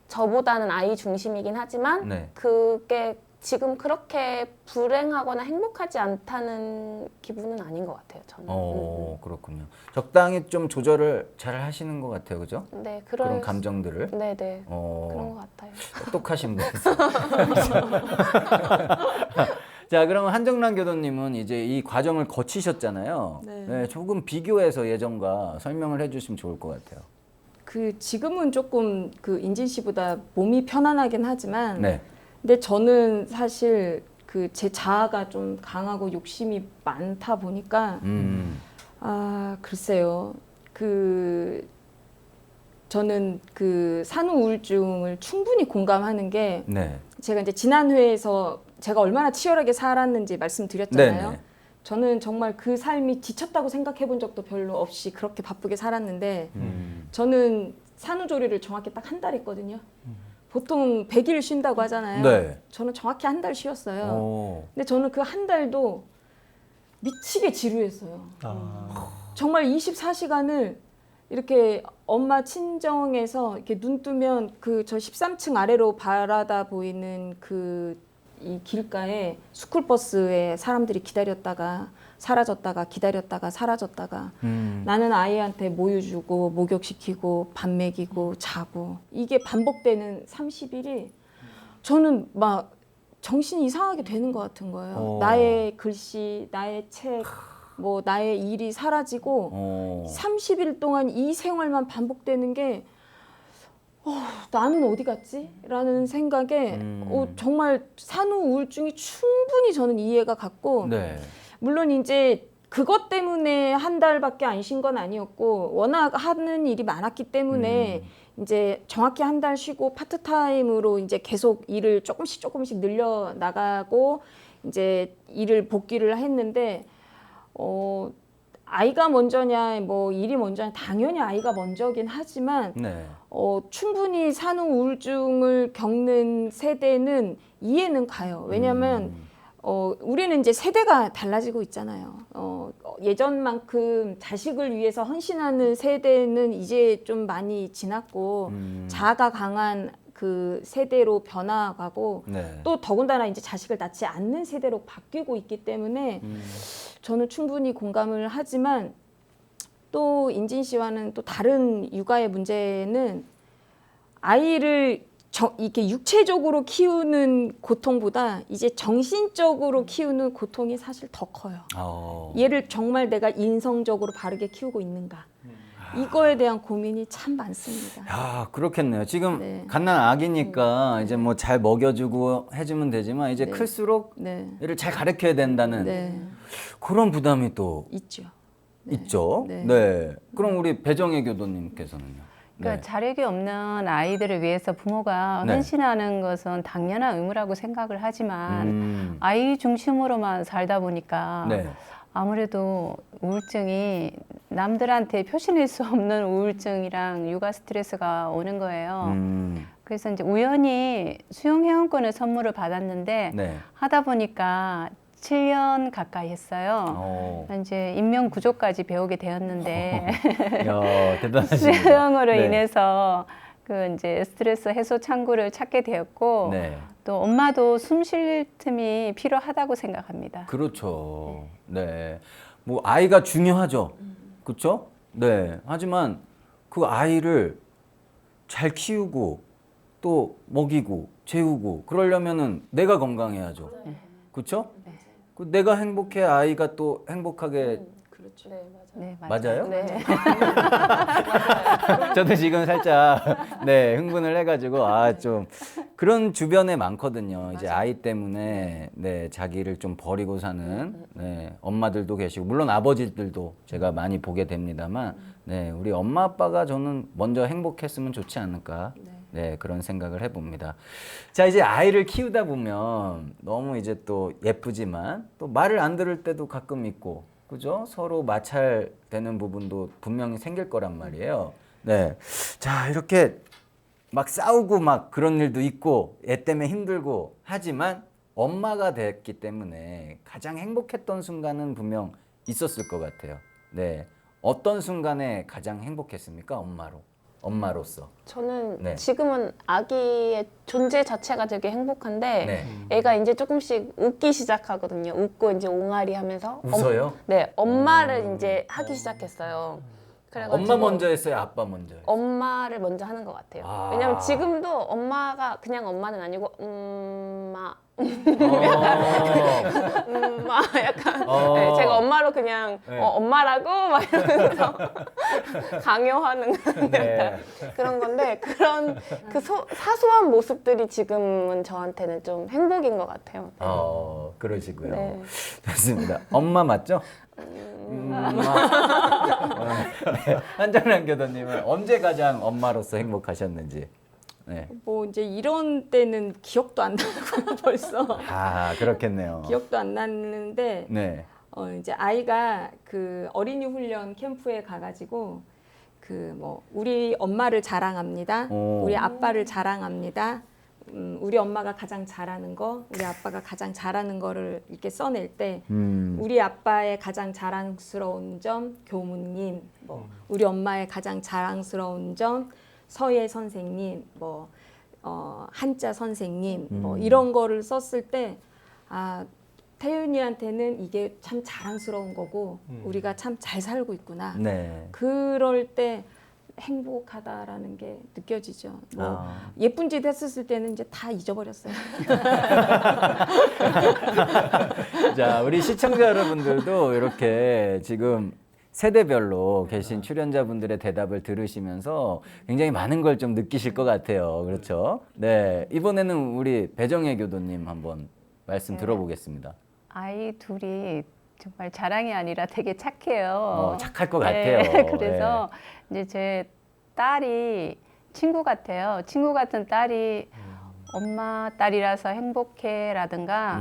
Speaker 2: 저보다는 아이 중심이긴 하지만
Speaker 1: 네.
Speaker 2: 그게 지금 그렇게 불행하거나 행복하지 않다는 기분은 아닌 것 같아요. 저는.
Speaker 1: 그렇군요. 적당히 좀 조절을 잘 하시는 것 같아요, 그죠?
Speaker 2: 네,
Speaker 1: 그런 감정들을.
Speaker 2: 네네. 그런 것 같아요.
Speaker 1: 똑똑하신 분이세요. 자, 그러면 한정란 교도님은 이제 이 과정을 거치셨잖아요.
Speaker 3: 네.
Speaker 1: 네, 조금 비교해서 예전과 설명을 해주시면 좋을 것 같아요.
Speaker 3: 그 지금은 조금 그 인진 씨보다 몸이 편안하긴 하지만
Speaker 1: 네.
Speaker 3: 근데 저는 사실 그 제 자아가 좀 강하고 욕심이 많다 보니까 글쎄요. 그 저는 그 산후 우울증을 충분히 공감하는 게
Speaker 1: 네.
Speaker 3: 제가 이제 지난 회에서 제가 얼마나 치열하게 살았는지 말씀드렸잖아요.
Speaker 1: 네네.
Speaker 3: 저는 정말 그 삶이 지쳤다고 생각해 본 적도 별로 없이 그렇게 바쁘게 살았는데 저는 산후조리를 정확히 딱 한 달 했거든요. 보통 100일 쉰다고 하잖아요.
Speaker 1: 네.
Speaker 3: 저는 정확히 한 달 쉬었어요.
Speaker 1: 오.
Speaker 3: 근데 저는 그 한 달도 미치게 지루했어요. 정말 24시간을 이렇게 엄마 친정에서 이렇게 눈 뜨면 그 저 13층 아래로 바라다 보이는 그 이 길가에 스쿨버스에 사람들이 기다렸다가 사라졌다가 기다렸다가 사라졌다가 나는 아이한테 모유 주고 목욕시키고 밥 먹이고 자고 이게 반복되는 30일이 저는 막 정신이 이상하게 되는 것 같은 거예요. 나의 글씨, 나의 책, 뭐 나의 일이 사라지고 30일 동안 이 생활만 반복되는 게 나는 어디 갔지? 라는 생각에 정말 산후 우울증이 충분히 저는 이해가 갔고
Speaker 1: 네.
Speaker 3: 물론 이제 그것 때문에 한 달밖에 안 쉰 건 아니었고 워낙 하는 일이 많았기 때문에 이제 정확히 한 달 쉬고 파트타임으로 이제 계속 일을 조금씩 늘려 나가고 이제 일을 복귀를 했는데 아이가 먼저냐 뭐 일이 먼저냐 당연히 아이가 먼저긴 하지만
Speaker 1: 네.
Speaker 3: 충분히 산후 우울증을 겪는 세대는 이해는 가요. 왜냐하면 우리는 이제 세대가 달라지고 있잖아요. 예전만큼 자식을 위해서 헌신하는 세대는 이제 좀 많이 지났고 자아가 강한 그 세대로 변화가고
Speaker 1: 네.
Speaker 3: 또 더군다나 이제 자식을 낳지 않는 세대로 바뀌고 있기 때문에 저는 충분히 공감을 하지만 또 인진 씨와는 또 다른 육아의 문제는 아이를 이렇게 육체적으로 키우는 고통보다 이제 정신적으로 키우는 고통이 사실 더 커요. 얘를 정말 내가 인성적으로 바르게 키우고 있는가. 이거에 대한 고민이 참 많습니다.
Speaker 1: 야, 그렇겠네요. 지금
Speaker 3: 네.
Speaker 1: 갓난 아기니까 이제 뭐 잘 먹여주고 해주면 되지만 이제
Speaker 3: 네.
Speaker 1: 클수록
Speaker 3: 네.
Speaker 1: 얘를 잘 가르쳐야 된다는
Speaker 3: 네.
Speaker 1: 그런 부담이 또
Speaker 3: 있죠.
Speaker 1: 있죠.
Speaker 3: 네.
Speaker 1: 네. 그럼 우리 배정혜 교도님께서는요?
Speaker 4: 그러니까
Speaker 1: 네.
Speaker 4: 자력이 없는 아이들을 위해서 부모가
Speaker 1: 네.
Speaker 4: 헌신하는 것은 당연한 의무라고 생각을 하지만 아이 중심으로만 살다 보니까
Speaker 1: 네.
Speaker 4: 아무래도 우울증이 남들한테 표시낼 수 없는 우울증이랑 육아 스트레스가 오는 거예요. 그래서 이제 우연히 수영 회원권을 선물을 받았는데
Speaker 1: 네.
Speaker 4: 하다 보니까 7년 가까이 했어요. 이제 인명 구조까지 배우게 되었는데
Speaker 1: 야, 대단하시네요.
Speaker 4: 수영으로
Speaker 1: 네.
Speaker 4: 인해서 그 이제 스트레스 해소 창구를 찾게 되었고
Speaker 1: 네.
Speaker 4: 또 엄마도 숨 쉴 틈이 필요하다고 생각합니다.
Speaker 1: 그렇죠. 네. 뭐 아이가 중요하죠. 그렇죠? 네. 하지만 그 아이를 잘 키우고 또 먹이고 재우고 그러려면은 내가 건강해야죠. 그렇죠? 내가 행복해 아이가 또 행복하게
Speaker 3: 그렇죠.
Speaker 2: 네, 맞아요.
Speaker 4: 네, 맞아요.
Speaker 1: 맞아요?
Speaker 2: 네.
Speaker 1: 저도 지금 살짝 네 흥분을 해가지고 좀 그런 주변에 많거든요. 이제 아이 때문에 네 자기를 좀 버리고 사는 네 엄마들도 계시고 물론 아버지들도 제가 많이 보게 됩니다만 네 우리 엄마 아빠가 저는 먼저 행복했으면 좋지 않을까 네 그런 생각을 해봅니다. 자 이제 아이를 키우다 보면 너무 이제 또 예쁘지만 또 말을 안 들을 때도 가끔 있고. 그죠? 서로 마찰되는 부분도 분명히 생길 거란 말이에요. 네. 자, 이렇게 막 싸우고 막 그런 일도 있고, 애 때문에 힘들고, 하지만 엄마가 됐기 때문에 가장 행복했던 순간은 분명 있었을 것 같아요. 네. 어떤 순간에 가장 행복했습니까? 엄마로서.
Speaker 2: 저는
Speaker 1: 네.
Speaker 2: 지금은 아기의 존재 자체가 되게 행복한데
Speaker 1: 네.
Speaker 2: 애가 이제 조금씩 웃기 시작하거든요. 웃고 이제 옹알이 하면서
Speaker 1: 웃어요?
Speaker 2: 네, 엄마를 이제 하기 시작했어요. 그래가지고
Speaker 1: 엄마 먼저 했어요? 아빠 먼저 했어요?
Speaker 2: 엄마를 먼저 하는 것 같아요.
Speaker 1: 아.
Speaker 2: 왜냐면 지금도 엄마가 그냥 엄마는 아니고 엄마 약간 네, 제가 엄마로 그냥
Speaker 1: 네.
Speaker 2: 엄마라고 막 이러면서 강요하는
Speaker 1: 네.
Speaker 2: 그런 건데 그런 그 사소한 모습들이 지금은 저한테는 좀 행복인 것 같아요.
Speaker 1: 그러시고요.
Speaker 2: 네.
Speaker 1: 좋습니다. 엄마 맞죠? 네. 한정란 교도님은 언제 가장 엄마로서 행복하셨는지. 네.
Speaker 3: 뭐 이제 이런 때는 기억도 안 나고 벌써
Speaker 1: 그렇겠네요.
Speaker 3: 기억도 안 나는데
Speaker 1: 네.
Speaker 3: 이제 아이가 그 어린이 훈련 캠프에 가가지고 그 뭐 우리 엄마를 자랑합니다. 우리 아빠를 자랑합니다. 우리 엄마가 가장 잘하는 거, 우리 아빠가 가장 잘하는 거를 이렇게 써낼 때 우리 아빠의 가장 자랑스러운 점 교무님, 뭐 우리 엄마의 가장 자랑스러운 점 서예 선생님, 뭐 한자 선생님, 뭐 이런 거를 썼을 때 태윤이한테는 이게 참 자랑스러운 거고 우리가 참 잘 살고 있구나.
Speaker 1: 네.
Speaker 3: 그럴 때 행복하다라는 게 느껴지죠. 뭐
Speaker 1: 아.
Speaker 3: 예쁜 짓 했었을 때는 이제 다 잊어버렸어요.
Speaker 1: 자, 우리 시청자 여러분들도 이렇게 지금 세대별로 계신 출연자분들의 대답을 들으시면서 굉장히 많은 걸 좀 느끼실 것 같아요. 그렇죠? 네. 이번에는 우리 배정혜 교도님 한번 말씀 들어보겠습니다.
Speaker 4: 아이 둘이 정말 자랑이 아니라 되게 착해요.
Speaker 1: 착할 것
Speaker 4: 네,
Speaker 1: 같아요.
Speaker 4: 그래서 이제 제 딸이 친구 같아요. 친구 같은 딸이 엄마 딸이라서 행복해라든가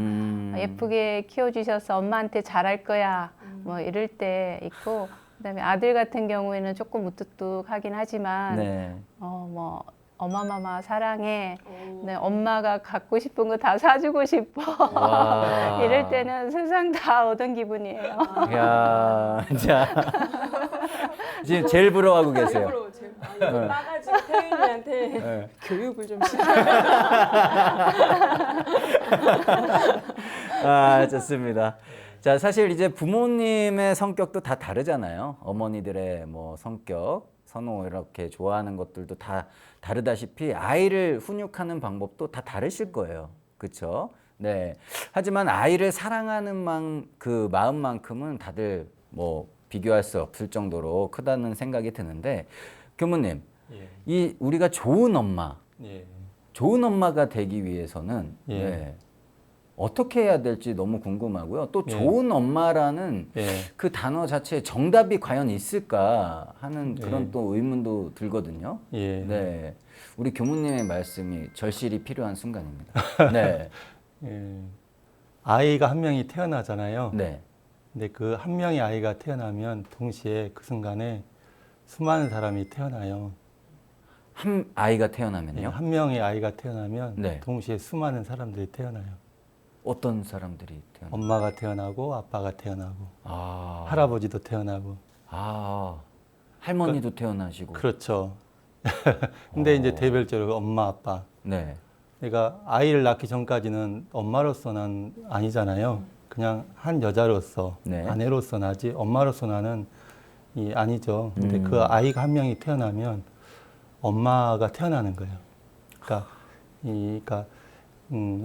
Speaker 4: 예쁘게 키워주셔서 엄마한테 잘할 거야 뭐 이럴 때 있고, 그다음에 아들 같은 경우에는 조금 무뚝뚝하긴 하지만
Speaker 1: 네.
Speaker 4: 뭐 엄마 마마 사랑해. 네, 엄마가 갖고 싶은 거 다 사주고 싶어.
Speaker 1: 와.
Speaker 4: 이럴 때는 세상 다 얻은 기분이에요.
Speaker 1: 야, 자. 지금 제일 부러워하고 계세요.
Speaker 3: 나가지고 태윤이한테
Speaker 1: 네.
Speaker 3: 교육을 좀 시켜.
Speaker 1: 아, 좋습니다. 자, 사실 이제 부모님의 성격도 다 다르잖아요. 어머니들의 뭐 성격, 선호 이렇게 좋아하는 것들도 다 다르다시피 아이를 훈육하는 방법도 다 다르실 거예요. 그렇죠? 네. 하지만 아이를 사랑하는 그 마음만큼은 다들 뭐 비교할 수 없을 정도로 크다는 생각이 드는데, 교무님,
Speaker 5: 예.
Speaker 1: 이 우리가 좋은 엄마,
Speaker 5: 예.
Speaker 1: 좋은 엄마가 되기 위해서는
Speaker 5: 예.
Speaker 1: 네, 어떻게 해야 될지 너무 궁금하고요. 또
Speaker 5: 예.
Speaker 1: 좋은 엄마라는
Speaker 5: 예.
Speaker 1: 그 단어 자체에 정답이 과연 있을까 하는
Speaker 5: 예.
Speaker 1: 그런 또 의문도 들거든요.
Speaker 5: 예.
Speaker 1: 네, 우리 교무님의 말씀이 절실히 필요한 순간입니다. 네,
Speaker 5: 예. 아이가 한 명이 태어나잖아요.
Speaker 1: 네,
Speaker 5: 근데 그 한 명의 아이가 태어나면 동시에 그 순간에 수많은 사람이 태어나요.
Speaker 1: 한 아이가
Speaker 5: 예,
Speaker 1: 태어나면요.
Speaker 5: 한 명의 아이가 태어나면
Speaker 1: 네.
Speaker 5: 동시에 수많은 사람들이 태어나요.
Speaker 1: 어떤 사람들이 태어나?
Speaker 5: 엄마가 태어나고 아빠가 태어나고
Speaker 1: 아,
Speaker 5: 할아버지도 태어나고.
Speaker 1: 할머니도 태어나시고.
Speaker 5: 그렇죠. 근데 이제
Speaker 1: 어.
Speaker 5: 대별적으로 엄마 아빠.
Speaker 1: 네,
Speaker 5: 그러니까 아이를 낳기 전까지는 엄마로서는 아니잖아요. 그냥 한 여자로서
Speaker 1: 네.
Speaker 5: 아내로서 나지 엄마로서 나는 아니죠. 근데 그 아이가 한 명이 태어나면 엄마가 태어나는 거예요. 그러니까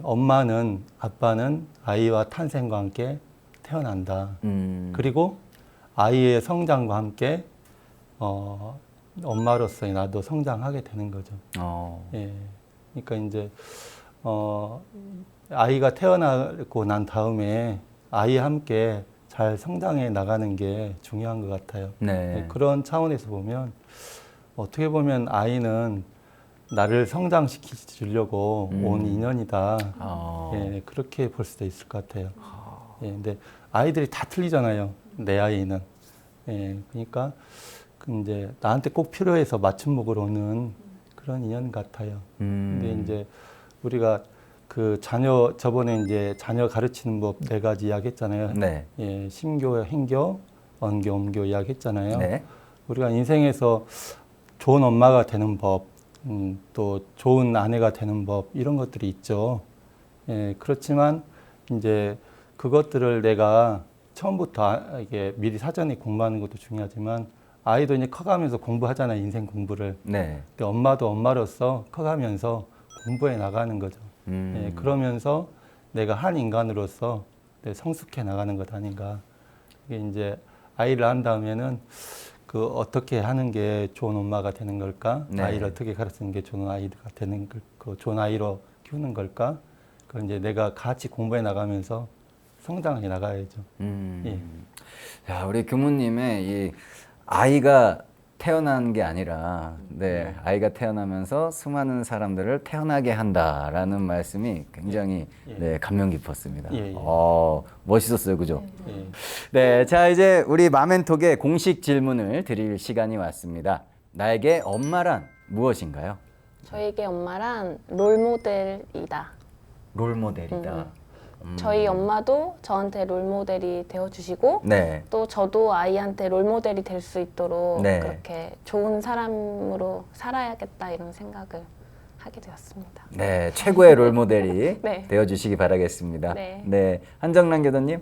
Speaker 5: 엄마는 아빠는 아이와 탄생과 함께 태어난다. 그리고 아이의 성장과 함께 엄마로서의 나도 성장하게 되는 거죠. 예. 그러니까 이제 아이가 태어나고 난 다음에 아이와 함께 잘 성장해 나가는 게 중요한 것 같아요.
Speaker 1: 네.
Speaker 5: 그런 차원에서 보면 어떻게 보면 아이는 나를 성장시키려고 온 인연이다. 예, 그렇게 볼 수도 있을 것 같아요. 예, 근데 아이들이 다 틀리잖아요. 내 아이는. 예, 그러니까 이제 나한테 꼭 필요해서 맞춤목으로 오는 그런 인연 같아요. 근데 이제 우리가 그 저번에 이제 자녀 가르치는 법 4가지 이야기했잖아요.
Speaker 1: 네.
Speaker 5: 예, 심교, 행교, 언교, 엄교 이야기했잖아요.
Speaker 1: 네.
Speaker 5: 우리가 인생에서 좋은 엄마가 되는 법, 또 좋은 아내가 되는 법 이런 것들이 있죠. 예, 그렇지만 이제 그것들을 내가 처음부터 이게 미리 사전에 공부하는 것도 중요하지만 아이도 이제 커가면서 공부하잖아요. 인생 공부를.
Speaker 1: 네.
Speaker 5: 근데 엄마도 엄마로서 커가면서 공부해 나가는 거죠. 예, 그러면서 내가 한 인간으로서 성숙해 나가는 것 아닌가. 이게 이제 아이를 낳은 다음에는 그 어떻게 하는 게 좋은 엄마가 되는 걸까?
Speaker 1: 네.
Speaker 5: 아이를 어떻게 가르치는 게 좋은 아이가 되는 걸, 그 좋은 아이로 키우는 걸까? 그걸 이제 내가 같이 공부해 나가면서 성장해 나가야죠. 예.
Speaker 1: 야, 우리 교무님의 이 아이가 태어난 게 아니라, 네, 아이가 태어나면서 수많은 사람들을 태어나게 한다라는 말씀이 굉장히 네, 감명 깊었습니다.
Speaker 5: 예, 예.
Speaker 1: 멋있었어요, 그죠?
Speaker 5: 예.
Speaker 1: 네, 자 이제 우리 마멘톡의 공식 질문을 드릴 시간이 왔습니다. 나에게 엄마란 무엇인가요?
Speaker 2: 저에게 엄마란 롤모델이다.
Speaker 1: 롤모델이다.
Speaker 2: 저희 엄마도 저한테 롤모델이 되어주시고
Speaker 1: 네.
Speaker 2: 또 저도 아이한테 롤모델이 될 수 있도록
Speaker 1: 네.
Speaker 2: 그렇게 좋은 사람으로 살아야겠다 이런 생각을 하게 되었습니다.
Speaker 1: 네, 최고의 롤모델이
Speaker 2: 네.
Speaker 1: 되어주시기 바라겠습니다.
Speaker 2: 네.
Speaker 1: 한정란 교수님.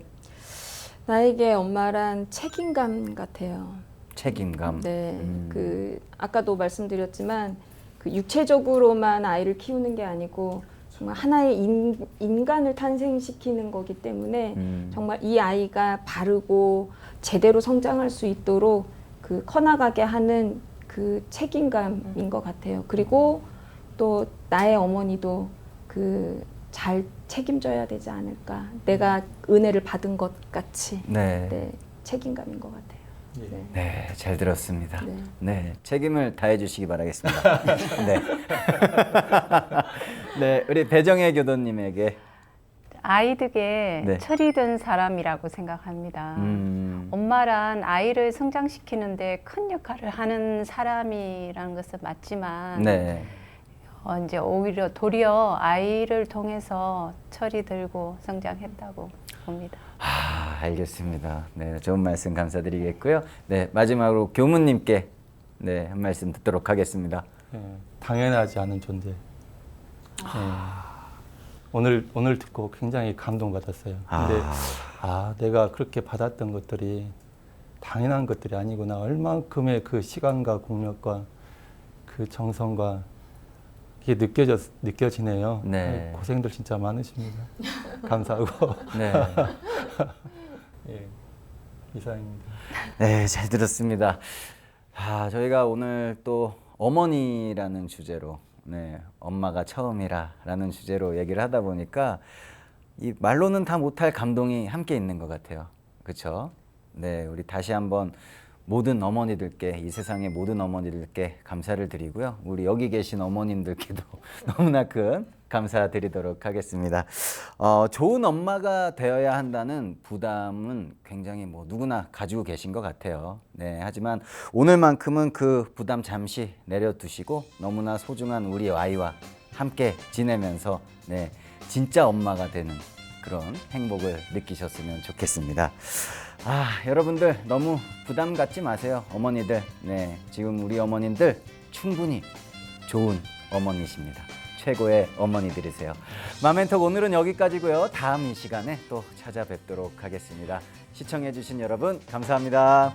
Speaker 3: 나에게 엄마란 책임감 같아요.
Speaker 1: 책임감.
Speaker 3: 네, 그 아까도 말씀드렸지만 그 육체적으로만 아이를 키우는 게 아니고 정말 하나의 인간을 탄생시키는 거기 때문에 정말 이 아이가 바르고 제대로 성장할 수 있도록 그 커나가게 하는 그 책임감인 것 같아요. 그리고 또 나의 어머니도 그 잘 책임져야 되지 않을까. 내가 은혜를 받은 것 같이 네, 책임감인 것 같아요.
Speaker 5: 예.
Speaker 1: 네, 잘 들었습니다.
Speaker 3: 네.
Speaker 1: 네, 책임을 다해 주시기 바라겠습니다. 네. 네, 우리 배정혜 교도님에게
Speaker 4: 아이들에게
Speaker 1: 네.
Speaker 4: 철이 든 사람이라고 생각합니다. 엄마란 아이를 성장시키는데 큰 역할을 하는 사람이라는 것은 맞지만
Speaker 1: 네.
Speaker 4: 이제 오히려 도리어 아이를 통해서 철이 들고 성장했다고 봅니다.
Speaker 1: 아, 알겠습니다. 네, 좋은 말씀 감사드리겠고요. 네, 마지막으로 교무님께 네, 한 말씀 듣도록 하겠습니다.
Speaker 5: 예, 당연하지 않은 존재. 예. 오늘 듣고 굉장히 감동받았어요. 근데 내가 그렇게 받았던 것들이 당연한 것들이 아니구나. 얼만큼의 그 시간과 공력과 그 정성과 이게 느껴지네요.
Speaker 1: 네.
Speaker 5: 고생들 진짜 많으십니다. 감사하고.
Speaker 1: 네.
Speaker 5: 예, 이상입니다.
Speaker 1: 네, 잘 들었습니다. 저희가 오늘 또 어머니라는 주제로, 네, 엄마가 처음이라라는 주제로 얘기를 하다 보니까 이 말로는 다 못할 감동이 함께 있는 것 같아요. 그렇죠? 네, 우리 다시 한번 모든 어머니들께, 이 세상의 모든 어머니들께 감사를 드리고요. 우리 여기 계신 어머님들께도 너무나 큰 감사드리도록 하겠습니다. 좋은 엄마가 되어야 한다는 부담은 굉장히 누구나 가지고 계신 것 같아요. 네, 하지만 오늘만큼은 그 부담 잠시 내려두시고 너무나 소중한 우리 아이와 함께 지내면서 네, 진짜 엄마가 되는 그런 행복을 느끼셨으면 좋겠습니다. 여러분들 너무 부담 갖지 마세요. 어머니들, 네, 지금 우리 어머님들 충분히 좋은 어머니십니다. 최고의 어머니들이세요. 마멘톡 오늘은 여기까지고요. 다음 이 시간에 또 찾아뵙도록 하겠습니다. 시청해주신 여러분 감사합니다.